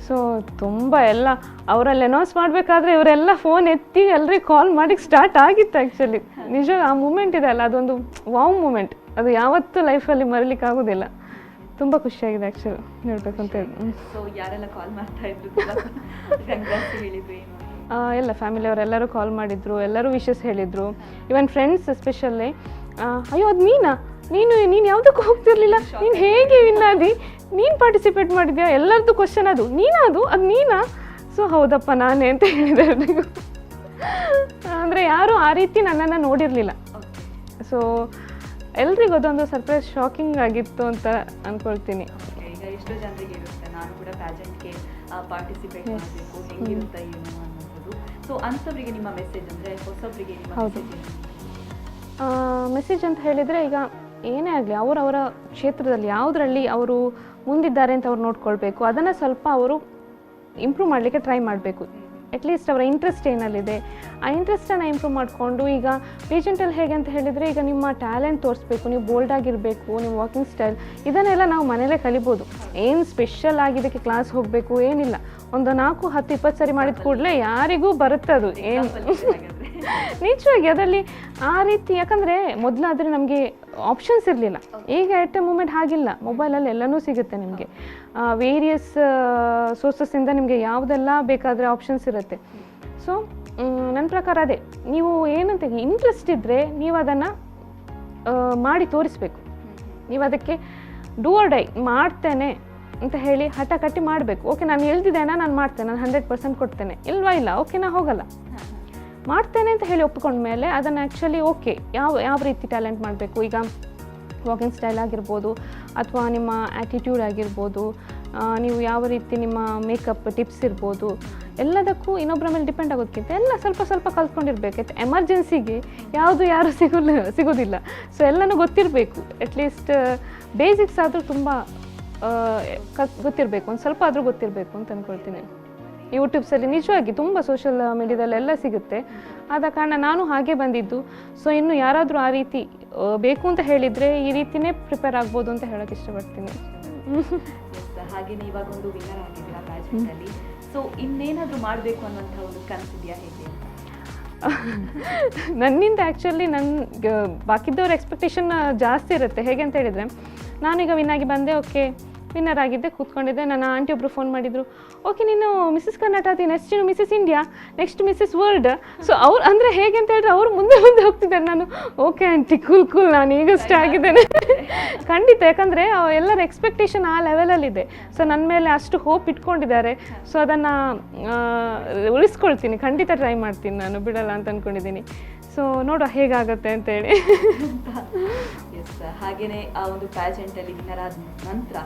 ಸೊ ತುಂಬ ಎಲ್ಲ ಅವರಲ್ಲಿ ಅನೌನ್ಸ್ ಮಾಡಬೇಕಾದ್ರೆ ಇವರೆಲ್ಲ ಫೋನ್ ಎತ್ತಿ ಎಲ್ರಿಗೂ ಕಾಲ್ ಮಾಡಿ ಸ್ಟಾರ್ಟ್ ಆಗಿತ್ತು ಆ್ಯಕ್ಚುಲಿ. ನಿಜ ಆ ಮೂಮೆಂಟ್ ಇದೆ ಅಲ್ಲ, ಅದೊಂದು ವಾವ್ ಮೂಮೆಂಟ್, ಅದು ಯಾವತ್ತೂ ಲೈಫಲ್ಲಿ ಮರೀಲಿಕ್ಕೆ ಆಗೋದಿಲ್ಲ. ತುಂಬ ಖುಷಿಯಾಗಿದೆ ಆ್ಯಕ್ಚುಲಿ ಹೇಳ್ಬೇಕು ಅಂತ ಹೇಳಿ. ಸೊ ಯಾರೆಲ್ಲ ಕಾಲ್ ಮಾಡ್ತಾ ಇದ್ರು, ಹೇಳಿದ್ರು ಏನು? ಎಲ್ಲ ಫ್ಯಾಮಿಲಿಯವರೆಲ್ಲರೂ ಕಾಲ್ ಮಾಡಿದರು, ಎಲ್ಲರೂ ವಿಶಸ್ ಹೇಳಿದರು. ಇವನ್ ಫ್ರೆಂಡ್ಸ್ ಎಸ್ಪೆಷಲಿ, ಅಯ್ಯೋ ಅದು ನೀನು ಯಾವುದಕ್ಕೂ ಹೋಗ್ತಿರ್ಲಿಲ್ಲ, ನೀನು ಹೇಗೆ ವಿನ್ನಾದಿ, ನೀನು ಪಾರ್ಟಿಸಿಪೇಟ್ ಮಾಡಿದ್ಯಾ, ಎಲ್ಲರದ್ದು ಕ್ವಶನ್ ಅದು ನೀನಾ? ಸೊ ಹೌದಪ್ಪ ನಾನೇ ಅಂತ ಹೇಳಿದೆ ಅವರಿಗೂ. ಅಂದರೆ ಯಾರೂ ಆ ರೀತಿ ನನ್ನನ್ನು ನೋಡಿರಲಿಲ್ಲ. ಸೊ ಎಲ್ರಿಗೂ ಅದೊಂದು ಸರ್ಪ್ರೈಸ್ ಶಾಕಿಂಗ್ ಆಗಿತ್ತು ಅಂತ ಅಂದ್ಕೊಳ್ತೀನಿ. ಈಗ ಎಷ್ಟೋ ಜನರಿಗೆ ಇರುತ್ತೆ, ನಾನು ಕೂಡ ಪ್ಯಾಜೆಂಟ್ಗೆ ಪಾರ್ಟಿಸಿಪೇಟ್ ಮಾಡಬೇಕು, ಹೆಂಗಿರುತ್ತೆ ಏನು ಅನ್ನೋದು. ಸೊ ಅಂಥವರಿಗೆ ನಿಮ್ಮ ಮೆಸೇಜ್ ಅಂದರೆ ಹೊಸೊಬ್ಬರಿಗೆ ಮೆಸೇಜ್ ಅಂತ ಹೇಳಿದರೆ, ಈಗ ಏನೇ ಆಗಲಿ ಅವರವರ ಕ್ಷೇತ್ರದಲ್ಲಿ ಯಾವುದರಲ್ಲಿ ಅವರು ಮುಂದಿದ್ದಾರೆ ಅಂತ ಅವ್ರು ನೋಡ್ಕೊಳ್ಬೇಕು. ಅದನ್ನು ಸ್ವಲ್ಪ ಅವರು ಇಂಪ್ರೂವ್ ಮಾಡಲಿಕ್ಕೆ ಟ್ರೈ ಮಾಡಬೇಕು. ಅಟ್ಲೀಸ್ಟ್ ಅವರ ಇಂಟ್ರೆಸ್ಟ್ ಏನಲ್ಲಿದೆ ಆ ಇಂಟ್ರೆಸ್ಟನ್ನು ಇಂಪ್ರೂವ್ ಮಾಡಿಕೊಂಡು, ಈಗ ಪೇಜೆಂಟಲ್ಲಿ ಹೇಗೆ ಅಂತ ಹೇಳಿದರೆ, ಈಗ ನಿಮ್ಮ ಟ್ಯಾಲೆಂಟ್ ತೋರಿಸ್ಬೇಕು, ನೀವು ಬೋಲ್ಡ್ ಆಗಿರಬೇಕು, ನಿಮ್ಮ ವಾಕಿಂಗ್ ಸ್ಟೈಲ್ ಇದನ್ನೆಲ್ಲ ನಾವು ಮನೇಲೇ ಕಲಿಬೋದು. ಏನು ಸ್ಪೆಷಲ್ ಆಗಿದ್ದಕ್ಕೆ ಕ್ಲಾಸ್ ಹೋಗಬೇಕು ಏನಿಲ್ಲ. ಒಂದು 4, 10, 20 ಸರಿ ಮಾಡಿದ ಕೂಡಲೇ ಯಾರಿಗೂ ಬರುತ್ತೆ ಅದು. ಏನು ನಿಜವಾಗಿ ಅದರಲ್ಲಿ ಆ ರೀತಿ, ಯಾಕಂದರೆ ಮೊದಲಾದರೆ ನಮಗೆ ಆಪ್ಷನ್ಸ್ ಇರಲಿಲ್ಲ. ಈಗ ಎಟ್ ಎ ಮೂಮೆಂಟ್ ಹಾಗಿಲ್ಲ, ಮೊಬೈಲಲ್ಲಿ ಎಲ್ಲನೂ ಸಿಗುತ್ತೆ ನಿಮಗೆ. ವೇರಿಯಸ್ ಸೋರ್ಸಸ್ಸಿಂದ ನಿಮಗೆ ಯಾವುದೆಲ್ಲ ಬೇಕಾದರೆ ಆಪ್ಷನ್ಸ್ ಇರುತ್ತೆ. ಸೊ ನನ್ನ ಪ್ರಕಾರ ಅದೇ, ನೀವು ಏನಂತ ಇಂಟ್ರೆಸ್ಟ್ ಇದ್ದರೆ ನೀವು ಅದನ್ನು ಮಾಡಿ ತೋರಿಸ್ಬೇಕು. ನೀವು ಅದಕ್ಕೆ ಡೂ ಆರ್ ಡೈ ಮಾಡ್ತೇನೆ ಅಂತ ಹೇಳಿ ಹಠ ಕಟ್ಟಿ ಮಾಡಬೇಕು. ಓಕೆ ನಾನು ಹೇಳ್ತಿದ್ದೇನೆ, ನಾನು ಮಾಡ್ತೇನೆ, ನಾನು 100% ಕೊಡ್ತೇನೆ, ಇಲ್ವಾ ಇಲ್ಲ, ಓಕೆ ನಾ ಹೋಗಲ್ಲ, ಮಾಡ್ತೇನೆ ಅಂತ ಹೇಳಿ ಒಪ್ಪಿಕೊಂಡ್ಮೇಲೆ ಅದನ್ನು ಆ್ಯಕ್ಚುಲಿ ಓಕೆ ಯಾವ ರೀತಿ ಟ್ಯಾಲೆಂಟ್ ಮಾಡಬೇಕು, ಈಗ ವಾಕಿಂಗ್ ಸ್ಟೈಲ್ ಆಗಿರ್ಬೋದು ಅಥವಾ ನಿಮ್ಮ ಆ್ಯಟಿಟ್ಯೂಡ್ ಆಗಿರ್ಬೋದು, ನೀವು ಯಾವ ರೀತಿ ನಿಮ್ಮ ಮೇಕಪ್ ಟಿಪ್ಸ್ ಇರ್ಬೋದು, ಎಲ್ಲದಕ್ಕೂ ಇನ್ನೊಬ್ಬರ ಮೇಲೆ ಡಿಪೆಂಡ್ ಆಗೋದಕ್ಕಿಂತ ಎಲ್ಲ ಸ್ವಲ್ಪ ಸ್ವಲ್ಪ ಕಲ್ತ್ಕೊಂಡಿರ್ಬೇಕು. ಎಮರ್ಜೆನ್ಸಿಗೆ ಯಾರು ಸಿಗೋದಿಲ್ಲ. ಸೊ ಎಲ್ಲನೂ ಗೊತ್ತಿರಬೇಕು, ಅಟ್ಲೀಸ್ಟ್ ಬೇಸಿಕ್ಸ್ ಆದರೂ ತುಂಬ ಗೊತ್ತಿರಬೇಕು, ಒಂದು ಸ್ವಲ್ಪ ಆದರೂ ಗೊತ್ತಿರಬೇಕು ಅಂತ ಅಂದ್ಕೊಳ್ತೀನಿ. ಯೂಟ್ಯೂಬ್ಸಲ್ಲಿ ನಿಜವಾಗಿ ತುಂಬ ಸೋಷಿಯಲ್ ಮೀಡಿಯಾದಲ್ಲೆಲ್ಲ ಸಿಗುತ್ತೆ. ಆದ ಕಾರಣ ನಾನು ಹಾಗೆ ಬಂದಿದ್ದು. ಸೊ ಇನ್ನು ಯಾರಾದರೂ ಆ ರೀತಿ ಬೇಕು ಅಂತ ಹೇಳಿದರೆ ಈ ರೀತಿಯೇ ಪ್ರಿಪೇರ್ ಆಗ್ಬೋದು ಅಂತ ಹೇಳೋಕ್ಕೆ ಇಷ್ಟಪಡ್ತೀನಿ. ಹಾಗೆಯೇ ಇವಾಗ ಒಂದು ವಿನ್ನರ್ ಆಗಿದ್ದೀರಾ ಪ್ಯಾಜೆಂಟಲ್ಲಿ. ಸೊ ಇನ್ನೇನಾದರೂ ಮಾಡಬೇಕು ಅನ್ನೋಂಥ ಒಂದು ಕನಸಿದೆಯಾ ಹೇಗೆ ಅಂತ? ನನ್ನಿಂದ ಆ್ಯಕ್ಚುಲಿ ಬಾಕಿದ್ದವ್ರ ಎಕ್ಸ್ಪೆಕ್ಟೇಷನ್ ಜಾಸ್ತಿ ಇರುತ್ತೆ. ಹೇಗೆ ಅಂತ ಹೇಳಿದರೆ, ನಾನೀಗ ವಿನ್ನಾಗಿ ಬಂದೆ, ಓಕೆ ವಿನ್ನರ್ ಆಗಿದ್ದೆ, ಕೂತ್ಕೊಂಡಿದ್ದೆ. ನನ್ನ ಆಂಟಿ ಒಬ್ಬರು ಫೋನ್ ಮಾಡಿದರು, ಓಕೆ ನೀನು ಮಿಸಸ್ ಕರ್ನಾಟಕ, ನೆಕ್ಸ್ಟ್ ನೀನು Mrs India, next Mrs world. So ಅವ್ರು ಅಂದರೆ ಹೇಗೆ ಅಂತ ಹೇಳಿದ್ರೆ ಅವರು ಮುಂದೆ ಹೋಗ್ತಿದ್ದಾರೆ. ನಾನು ಓಕೆ ಆಂಟಿ ಕೂಲ್ ನಾನು ಈಗಷ್ಟೇ ಆಗಿದ್ದೇನೆ. ಖಂಡಿತ, ಯಾಕಂದರೆ ಎಲ್ಲರ ಎಕ್ಸ್ಪೆಕ್ಟೇಷನ್ ಆ ಲೆವೆಲಲ್ಲಿದೆ. ಸೊ ನನ್ನ ಮೇಲೆ ಅಷ್ಟು ಹೋಪ್ ಇಟ್ಕೊಂಡಿದ್ದಾರೆ. ಸೊ ಅದನ್ನು ಉಳಿಸ್ಕೊಳ್ತೀನಿ, ಖಂಡಿತ ಟ್ರೈ ಮಾಡ್ತೀನಿ, ನಾನು ಬಿಡಲ್ಲ ಅಂತ ಅಂದ್ಕೊಂಡಿದ್ದೀನಿ. ಸೊ ನೋಡುವ ಹೇಗಾಗುತ್ತೆ ಅಂತೇಳಿ. ಹಾಗೆಯೇ ಆ ಒಂದು ಪ್ಯಾಜೆಂಟಲ್ಲಿ ವಿನ್ನರ್ ಆದ ನಂತರ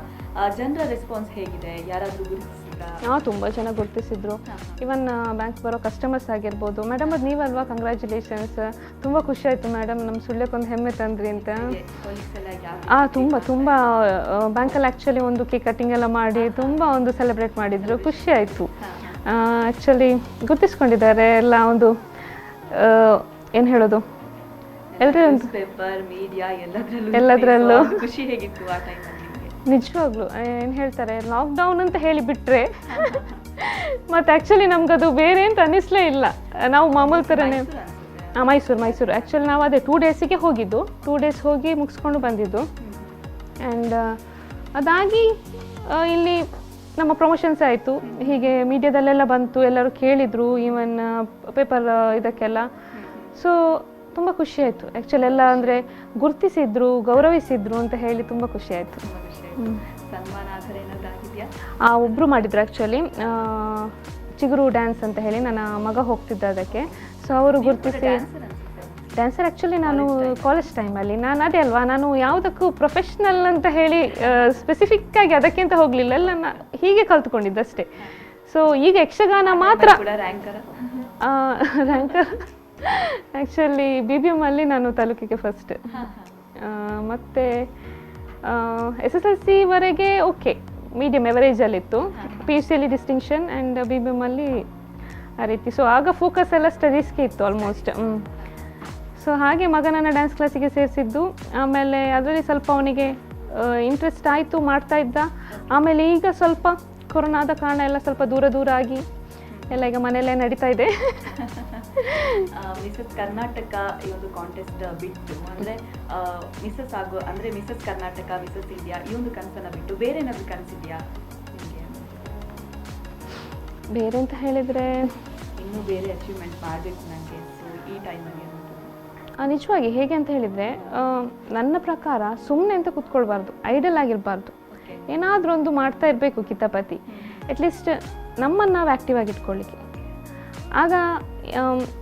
ಜನರ ರೆಸ್ಪಾನ್ಸ್ ಹೇಗಿದೆ? ಯಾರಾದರೂ ಗುರುತಿಸಿದ್ರಾ? ತುಂಬ ಜನ ಗುರುತಿಸಿದ್ರು. ಇವನ್ ಬ್ಯಾಂಕ್ ಬರೋ ಕಸ್ಟಮರ್ಸ್ ಆಗಿರ್ಬೋದು, ಮೇಡಮ್ ಅದು ನೀವಲ್ವಾ, ಕಂಗ್ರ್ಯಾಚುಲೇಷನ್ಸ್, ತುಂಬ ಖುಷಿ ಆಯಿತು ಮೇಡಮ್, ನಮ್ಮ ಸುಳ್ಯಕ್ಕೊಂದು ಹೆಮ್ಮೆ ತಂದ್ರಿ ಅಂತ. ತುಂಬ ಬ್ಯಾಂಕಲ್ಲಿ ಆ್ಯಕ್ಚುಲಿ ಒಂದು ಕೇಕ್ ಕಟ್ಟಿಂಗ್ ಎಲ್ಲ ಮಾಡಿ ತುಂಬ ಒಂದು ಸೆಲೆಬ್ರೇಟ್ ಮಾಡಿದ್ರು, ಖುಷಿ ಆಯಿತು. ಆ್ಯಕ್ಚುಲಿ ಗುರುತಿಸ್ಕೊಂಡಿದ್ದಾರೆ ಎಲ್ಲ. ಒಂದು ಏನು ಹೇಳೋದು, ಎಲ್ಲದರಲ್ಲೂ ಖುಷಿ ಹೇಗಿತ್ತು ಆ ಟೈಮಲ್ಲಿ? ನಿಜವಾಗ್ಲೂ ಏನು ಹೇಳ್ತಾರೆ, ಲಾಕ್ಡೌನ್ ಅಂತ ಹೇಳಿ ಬಿಟ್ಟರೆ ಮತ್ತು ಆ್ಯಕ್ಚುಲಿ ನಮ್ಗದು ಬೇರೆ ಅಂತ ಅನ್ನಿಸ್ಲೇ ಇಲ್ಲ. ನಾವು ಮಾಮೂಲು ಥರನೇ ಮೈಸೂರು ಆ್ಯಕ್ಚುಲಿ ನಾವು ಅದೇ 2 ಡೇಸಿಗೆ ಹೋಗಿದ್ದು, 2 ಡೇಸ್ ಹೋಗಿ ಮುಗಿಸ್ಕೊಂಡು ಬಂದಿದ್ದು. ಆ್ಯಂಡ್ ಅದಾಗಿ ಇಲ್ಲಿ ನಮ್ಮ ಪ್ರಮೋಷನ್ಸ್ ಆಯಿತು, ಹೀಗೆ ಮೀಡಿಯಾದಲ್ಲೆಲ್ಲ ಬಂತು, ಎಲ್ಲರೂ ಕೇಳಿದರು, ಈವನ್ ಪೇಪರ್ ಇದಕ್ಕೆಲ್ಲ. ಸೊ ತುಂಬ ಖುಷಿ ಆಯಿತು ಆ್ಯಕ್ಚುಲಿ. ಎಲ್ಲ ಅಂದರೆ ಗುರುತಿಸಿದ್ರು, ಗೌರವಿಸಿದ್ರು ಅಂತ ಹೇಳಿ ತುಂಬ ಖುಷಿ ಆಯಿತು. ಒಬ್ಬರು ಮಾಡಿದ್ರು ಆ್ಯಕ್ಚುಲಿ, ಚಿಗುರು ಡ್ಯಾನ್ಸ್ ಅಂತ ಹೇಳಿ, ನನ್ನ ಮಗ ಹೋಗ್ತಿದ್ದ ಅದಕ್ಕೆ. ಸೊ ಅವರು ಗುರುತಿಸಿ, ಡ್ಯಾನ್ಸರ್ ಆ್ಯಕ್ಚುಲಿ ನಾನು ಕಾಲೇಜ್ ಟೈಮಲ್ಲಿ, ನಾನು ಅದೇ ಅಲ್ವಾ, ನಾನು ಯಾವುದಕ್ಕೂ ಪ್ರೊಫೆಷ್ನಲ್ ಅಂತ ಹೇಳಿ ಸ್ಪೆಸಿಫಿಕ್ಕಾಗಿ ಅದಕ್ಕೆ ಅಂತ ಹೋಗಲಿಲ್ಲ, ಎಲ್ಲ ಹೀಗೆ ಕಲ್ತ್ಕೊಂಡಿದ್ದಷ್ಟೇ. ಸೊ ಈಗ ಯಕ್ಷಗಾನ ಮಾತ್ರ ರ್ಯಾಂಕರ್ ಆ್ಯಕ್ಚುಲಿ BBM ಅಲ್ಲಿ ನಾನು ತಾಲೂಕಿಗೆ ಫಸ್ಟ್, ಮತ್ತು SSLC ವರೆಗೆ ಓಕೆ ಮೀಡಿಯಮ್ ಎವರೇಜಲ್ಲಿತ್ತು, PUCಯಲ್ಲಿ ಡಿಸ್ಟಿಂಕ್ಷನ್ ಆ್ಯಂಡ್ BBM ಅಲ್ಲಿ ಆ ರೀತಿ. ಸೊ ಆಗ ಫೋಕಸ್ ಎಲ್ಲ ಸ್ಟಡೀಸ್ಗೆ ಇತ್ತು ಆಲ್ಮೋಸ್ಟ್. ಸೊ ಹಾಗೆ ಮಗನನ್ನು ಡ್ಯಾನ್ಸ್ ಕ್ಲಾಸಿಗೆ ಸೇರಿಸಿದ್ದು. ಆಮೇಲೆ ಅದರಲ್ಲಿ ಸ್ವಲ್ಪ ಅವನಿಗೆ ಇಂಟ್ರೆಸ್ಟ್ ಆಯಿತು, ಮಾಡ್ತಾ ಇದ್ದ. ಆಮೇಲೆ ಈಗ ಸ್ವಲ್ಪ ಕೊರೋನಾದ ಕಾರಣ ಎಲ್ಲ ಸ್ವಲ್ಪ ದೂರ ಆಗಿ ಎಲ್ಲ ಈಗ ಮನೆಯಲ್ಲೇ ನಡೀತಾ ಇದೆ. ಮಿಸಸ್ ಕರ್ನಾಟಕ ಈ ಒಂದು ಕಾಂಟೆಸ್ಟ್ ಬಿಟ್ಟು, ಅಂದರೆ ಮಿಸಸ್ ಆಗೋ, ಅಂದರೆ ಮಿಸಸ್ ಕರ್ನಾಟಕ, ಮಿಸಸ್ ಇಂಡಿಯಾ ಈ ಒಂದು ಕನಸನ್ನು ಬಿಟ್ಟು ಬೇರೆ ಏನಾದರೂ ಕನಸಿದೆಯಾ ನಿಮಗೆ? ಬೇರೆ ಅಂತ ಹೇಳಿದರೆ ಇನ್ನೂ ಬೇರೆ ಅಚೀವ್ಮೆಂಟ್ ಮಾಡಬೇಕು ನನಗೆ, ಸೊ ಈ ಟೈಮಲ್ಲಿ ನಿಜವಾಗಿ ಹೇಗೆ ಅಂತ ಹೇಳಿದರೆ, ನನ್ನ ಪ್ರಕಾರ ಸುಮ್ಮನೆ ಅಂತ ಕೂತ್ಕೊಳ್ಬಾರ್ದು, ಐಡಲ್ ಆಗಿರಬಾರ್ದು, ಏನಾದರೂ ಒಂದು ಮಾಡ್ತಾ ಇರಬೇಕು ಕಿತಾಪತಿ. ಅಟ್ಲೀಸ್ಟ್ ನಮ್ಮನ್ನು ನಾವು ಆ್ಯಕ್ಟಿವ್ ಆಗಿಟ್ಕೊಳ್ಳಿಕ್ಕೆ. ಆಗ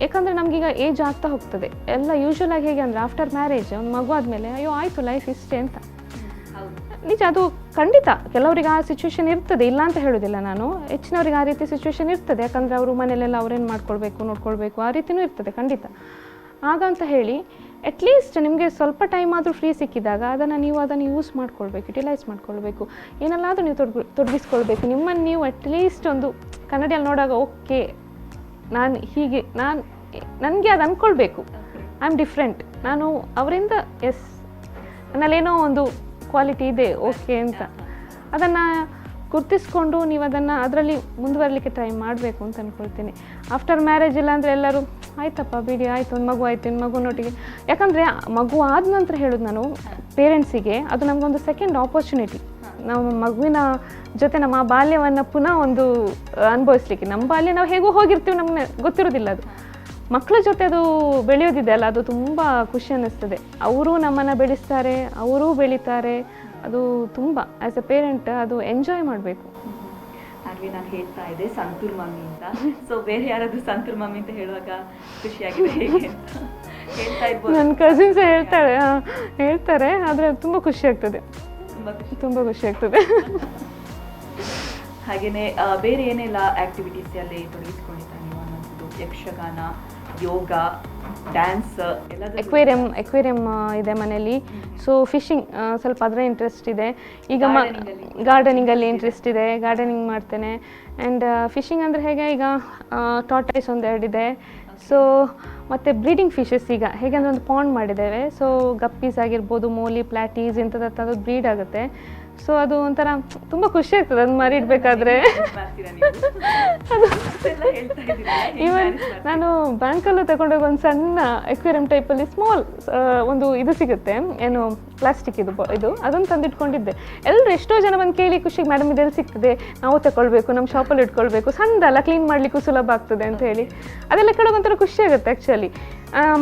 ಯಾಕಂದರೆ ನಮಗೀಗ ಏಜ್ ಆಗ್ತಾ ಹೋಗ್ತದೆ ಎಲ್ಲ. ಯೂಶ್ವಲಾಗಿ ಹೇಗೆ ಅಂದರೆ ಆಫ್ಟರ್ ಮ್ಯಾರೇಜ್ ಒಂದು ಮಗು ಆದಮೇಲೆ ಅಯ್ಯೋ ಆಯಿತು ಲೈಫ್ ಇಷ್ಟೇ ಅಂತ. ನಿಜ, ಅದು ಖಂಡಿತ ಕೆಲವರಿಗೆ ಆ ಸಿಚುವೇಶನ್ ಇರ್ತದೆ, ಇಲ್ಲ ಅಂತ ಹೇಳೋದಿಲ್ಲ ನಾನು. ಹೆಚ್ಚಿನವ್ರಿಗೆ ಆ ರೀತಿ ಸಿಚುವೇಶನ್ ಇರ್ತದೆ, ಯಾಕಂದರೆ ಅವರು ಮನೇಲೆಲ್ಲ ಅವ್ರೇನು ನೋಡ್ಕೊಳ್ಬೇಕು ಆ ರೀತಿಯೂ ಇರ್ತದೆ ಖಂಡಿತ. ಹಾಗಂತ ಹೇಳಿ ಅಟ್ಲೀಸ್ಟ್ ನಿಮಗೆ ಸ್ವಲ್ಪ ಟೈಮ್ ಆದರೂ ಫ್ರೀ ಸಿಕ್ಕಿದಾಗ ಅದನ್ನು ಯೂಸ್ ಮಾಡ್ಕೊಳ್ಬೇಕು, ಯುಟಿಲೈಸ್ ಮಾಡ್ಕೊಳ್ಬೇಕು, ಏನಲ್ಲಾದರೂ ನೀವು ತೊಡಗಿಸ್ಕೊಳ್ಬೇಕು ನಿಮ್ಮನ್ನು ನೀವು. ಅಟ್ಲೀಸ್ಟ್ ಒಂದು ಕನ್ನಡಿಯಲ್ಲಿ ನೋಡಾಗ ಓಕೆ ನನಗೆ ಅದು ಅಂದ್ಕೊಳ್ಬೇಕು, ಐ ಆಮ್ ಡಿಫ್ರೆಂಟ್, ನಾನು ಅವರಿಂದ ನನ್ನಲ್ಲೇನೋ ಒಂದು ಕ್ವಾಲಿಟಿ ಇದೆ ಓಕೆ ಅಂತ. ಅದನ್ನು ಗುರ್ತಿಸ್ಕೊಂಡು ನೀವು ಅದನ್ನು ಅದರಲ್ಲಿ ಮುಂದುವರಲಿಕ್ಕೆ ಟ್ರೈ ಮಾಡಬೇಕು ಅಂತ ಅಂದ್ಕೊಳ್ತೀನಿ. ಆಫ್ಟರ್ ಮ್ಯಾರೇಜ್ ಇಲ್ಲ ಅಂದರೆ ಎಲ್ಲರೂ ಆಯ್ತಪ್ಪ ಬಿಡಿ, ಆಯಿತು ಒಂದು ಮಗು ಆಯಿತು, ಇನ್ನು ಮಗುನೊಟ್ಟಿಗೆ. ಯಾಕಂದರೆ ಮಗು ಆದ ನಂತರ ಹೇಳೋದು ನಾನು ಪೇರೆಂಟ್ಸಿಗೆ, ಅದು ನಮಗೊಂದು ಸೆಕೆಂಡ್ ಆಪರ್ಚುನಿಟಿ. ನಾವು ಮಗುವಿನ ಜೊತೆ ನಮ್ಮ ಬಾಲ್ಯವನ್ನು ಪುನಃ ಒಂದು ಅನುಭವಿಸ್ಲಿಕ್ಕೆ. ನಮ್ಮ ಬಾಲ್ಯ ನಾವು ಹೇಗೋ ಹೋಗಿರ್ತೀವಿ, ನಮಗೆ ಗೊತ್ತಿರೋದಿಲ್ಲ. ಅದು ಮಕ್ಕಳ ಜೊತೆ ಅದು ಬೆಳೆಯೋದಿದೆ ಅಲ್ಲ, ಅದು ತುಂಬ ಖುಷಿ ಅನ್ನಿಸ್ತದೆ. ಅವರೂ ನಮ್ಮನ್ನು ಬೆಳೆಸ್ತಾರೆ, ಅವರೂ ಬೆಳೀತಾರೆ. ಅದು ತುಂಬ ಆ್ಯಸ್ ಎ ಪೇರೆಂಟ್ ಅದು ಎಂಜಾಯ್ ಮಾಡಬೇಕು. ಆಗಲಿ ನಾನು ಹೇಳ್ತಾ ಇದ್ದೆ ಸಂತೂರ್ ಮಮ್ಮಿ ಅಂತ. ಸೊ ಬೇರೆ ಯಾರಾದರೂ ಸಂತೂರ್ ಮಮ್ಮಿ ಅಂತ ಹೇಳುವಾಗ ಖುಷಿಯಾಗಿದೆ ಹೇಗೆ ಅಂತ ಹೇಳ್ತಾ ಇರ್ಬೋದು. ನನ್ನ ಕಸಿನ್ಸ್ ಹೇಳ್ತಾರೆ, ಆದರೆ ತುಂಬ ಖುಷಿ ಆಗ್ತದೆ, ತುಂಬ ಖುಷಿ ಆಗ್ತದೆ. ಹಾಗೆಯೇ ಬೇರೆ ಏನೆಲ್ಲ ಆ್ಯಕ್ಟಿವಿಟೀಸ್ ಅಲ್ಲಿ ತೊಡಗಿಸ್ಕೊಂಡಿದ್ದ ನೀವು ಅನ್ನೋದು? ಯಕ್ಷಗಾನ, ಯೋಗ, ಡ್ಯಾನ್ಸ್ ಎಲ್ಲ. ಎಕ್ವೇರಿಯಂ ಇದೆ ಮನೆಯಲ್ಲಿ. ಸೊ ಫಿಶಿಂಗ್ ಸ್ವಲ್ಪ ಅದರ ಇಂಟ್ರೆಸ್ಟ್ ಇದೆ. ಈಗ ಗಾರ್ಡನಿಂಗಲ್ಲಿ ಇಂಟ್ರೆಸ್ಟ್ ಇದೆ, ಗಾರ್ಡನಿಂಗ್ ಮಾಡ್ತೇನೆ. ಆ್ಯಂಡ್ ಫಿಶಿಂಗ್ ಅಂದರೆ ಹೇಗೆ, ಈಗ ಟಾರ್ಟೈಸ್ ಒಂದೆರಡಿದೆ. ಸೊ ಮತ್ತು ಬ್ರೀಡಿಂಗ್ ಫಿಶಸ್ ಈಗ ಹೇಗೆ ಅಂದರೆ ಒಂದು ಪಾಂಡ್ ಮಾಡಿದ್ದೇವೆ. ಸೊ ಗಪ್ಪೀಸ್ ಆಗಿರ್ಬೋದು, ಮೋಲಿ, ಪ್ಲಾಟೀಸ್ ಇಂಥದ್ದು ಬ್ರೀಡ್ ಆಗುತ್ತೆ. ಸೊ ಅದು ಒಂಥರ ತುಂಬ ಖುಷಿ ಆಗ್ತದೆ ಅದನ್ನ ಮರಿಡ್ಬೇಕಾದ್ರೆ. ಇವನ್ ನಾನು ಬ್ಯಾಂಕಲ್ಲೂ ತಗೊಂಡೋಗಿ ಒಂದು ಸಣ್ಣ ಎಕ್ವೇರಿಯಂ ಟೈಪಲ್ಲಿ ಸ್ಮಾಲ್ ಒಂದು ಇದು ಸಿಗುತ್ತೆ, ಏನು ಪ್ಲಾಸ್ಟಿಕ್ ಇದು ಅದನ್ನು ತಂದಿಟ್ಕೊಂಡಿದ್ದೆ. ಎಲ್ಲರೂ ಎಷ್ಟೋ ಜನ ಬಂದು ಕೇಳಿ ಖುಷಿಗೆ, ಮೇಡಮ್ ಇದೆಲ್ಲಿ ಸಿಗ್ತದೆ, ನಾವು ತಗೊಳ್ಬೇಕು, ನಮ್ಮ ಶಾಪಲ್ಲಿ ಇಟ್ಕೊಳ್ಬೇಕು, ಸಣ್ಣದಲ್ಲ, ಕ್ಲೀನ್ ಮಾಡಲಿಕ್ಕೂ ಸುಲಭ ಆಗ್ತದೆ ಅಂತ ಹೇಳಿ ಅದೆಲ್ಲ ಕೇಳೋಕೆ ಒಂಥರ ಖುಷಿ ಆಗುತ್ತೆ ಆ್ಯಕ್ಚುಲಿ.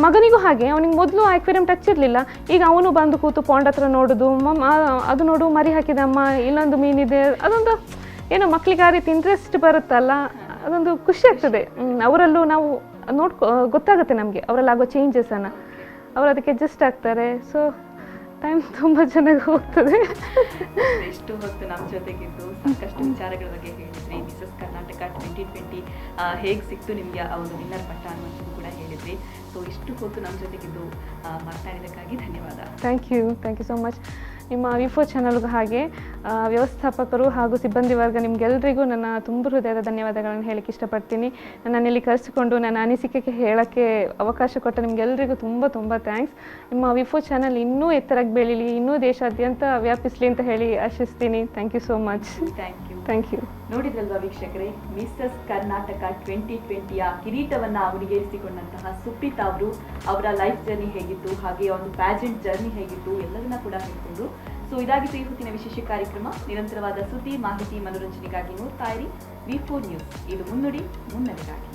ಮಗನಿಗೂ ಹಾಗೆ, ಅವನಿಗೆ ಮೊದಲು ಆಕ್ವೇರಿಯಂ ಟಚ್ ಇರಲಿಲ್ಲ. ಈಗ ಅವನು ಬಂದು ಕೂತು ಪಾಂಡ್ ಹತ್ರ ನೋಡೋದು, ಅದು ನೋಡು ಮರಿ ಹಾಕಿದಮ್ಮ, ಇಲ್ಲೊಂದು ಮೀನಿದೆ, ಅದೊಂದು ಏನೋ ಮಕ್ಕಳಿಗೆ ಆ ರೀತಿ ಇಂಟ್ರೆಸ್ಟ್ ಬರುತ್ತಲ್ಲ, ಅದೊಂದು ಖುಷಿ ಆಗ್ತದೆ. ಅವರಲ್ಲೂ ನಾವು ಗೊತ್ತಾಗುತ್ತೆ ನಮಗೆ ಅವರಲ್ಲಾಗೋ ಚೇಂಜಸನ್ನು, ಅವರು ಅದಕ್ಕೆ ಅಡ್ಜಸ್ಟ್ ಆಗ್ತಾರೆ. ಸೊ ಟೈಮ್ ತುಂಬ ಚೆನ್ನಾಗಿ ಹೋಗ್ತದೆ. ಎಷ್ಟು ಹೊತ್ತು ನಮ್ಮ ಜೊತೆಗಿದ್ದು ಸಾಕಷ್ಟು ವಿಚಾರಗಳ ಬಗ್ಗೆ ಹೇಳಿದ್ರಿ. ಮಿಸಸ್ ಕರ್ನಾಟಕ 2020 ಹೇಗೆ ಸಿಕ್ತು ನಿಮಗೆ ಆ ಒಂದು ವಿನ್ನರ್ ಪಟ್ಟ ಅನ್ನೋದು ಕೂಡ ಹೇಳಿದ್ರಿ. ಸೊ ಇಷ್ಟು ಹೊತ್ತು ನಮ್ಮ ಜೊತೆಗಿದ್ದು ಮಾತನಾಡಿದ್ದಕ್ಕಾಗಿ ಧನ್ಯವಾದ. Thank you so much. ನಿಮ್ಮ ವಿಫೋ ಚಾನಲ್ಗೂ ಹಾಗೆ ವ್ಯವಸ್ಥಾಪಕರು ಹಾಗೂ ಸಿಬ್ಬಂದಿ ವರ್ಗ ನಿಮಗೆಲ್ಲರಿಗೂ ನನ್ನ ತುಂಬ ಹೃದಯದ ಧನ್ಯವಾದಗಳನ್ನು ಹೇಳಕ್ಕೆ ಇಷ್ಟಪಡ್ತೀನಿ. ನನ್ನಲ್ಲಿ ಕರೆಸಿಕೊಂಡು ನನ್ನ ಅನಿಸಿಕೆಗೆ ಹೇಳೋಕ್ಕೆ ಅವಕಾಶ ಕೊಟ್ಟ ನಿಮಗೆಲ್ಲರಿಗೂ ತುಂಬ ತುಂಬ ಥ್ಯಾಂಕ್ಸ್. ನಿಮ್ಮ ವಿಫೋ ಚಾನಲ್ ಇನ್ನೂ ಎತ್ತರಕ್ಕೆ ಬೆಳೀಲಿ, ಇನ್ನೂ ದೇಶಾದ್ಯಂತ ವ್ಯಾಪಿಸಲಿ ಅಂತ ಹೇಳಿ ಆಶಿಸ್ತೀನಿ. Thank you so much. Thank you. ನೋಡಿದ್ರಲ್ವಾ ವೀಕ್ಷಕರೇ, ಮಿಸಸ್ ಕರ್ನಾಟಕ 2020ಯ ಕಿರೀಟವನ್ನು ಅವರಿಗೇರಿಸಿಕೊಂಡಂತಹ ಸುಪ್ರೀತಾ ಅವರು, ಅವರ ಲೈಫ್ ಜರ್ನಿ ಹೇಗಿತ್ತು, ಹಾಗೆ ಒಂದು ಪ್ಯಾಜೆಂಟ್ ಜರ್ನಿ ಹೇಗಿತ್ತು ಎಲ್ಲವನ್ನ ಕೂಡ ಹೇಳ್ಕೊಂಡು. ಸೊ ಇದಾಗಿತ್ತು ಈ ಹೊತ್ತಿನ ವಿಶೇಷ ಕಾರ್ಯಕ್ರಮ. ನಿರಂತರವಾದ ಸುದ್ದಿ, ಮಾಹಿತಿ, ಮನೋರಂಜನೆಗಾಗಿ ನೋಡ್ತಾ ಇರಿ ವಿ4 ನ್ಯೂಸ್. ಇದು ಮುನ್ನುಡಿ ಮುನ್ನಡೆಗಾಗಿ.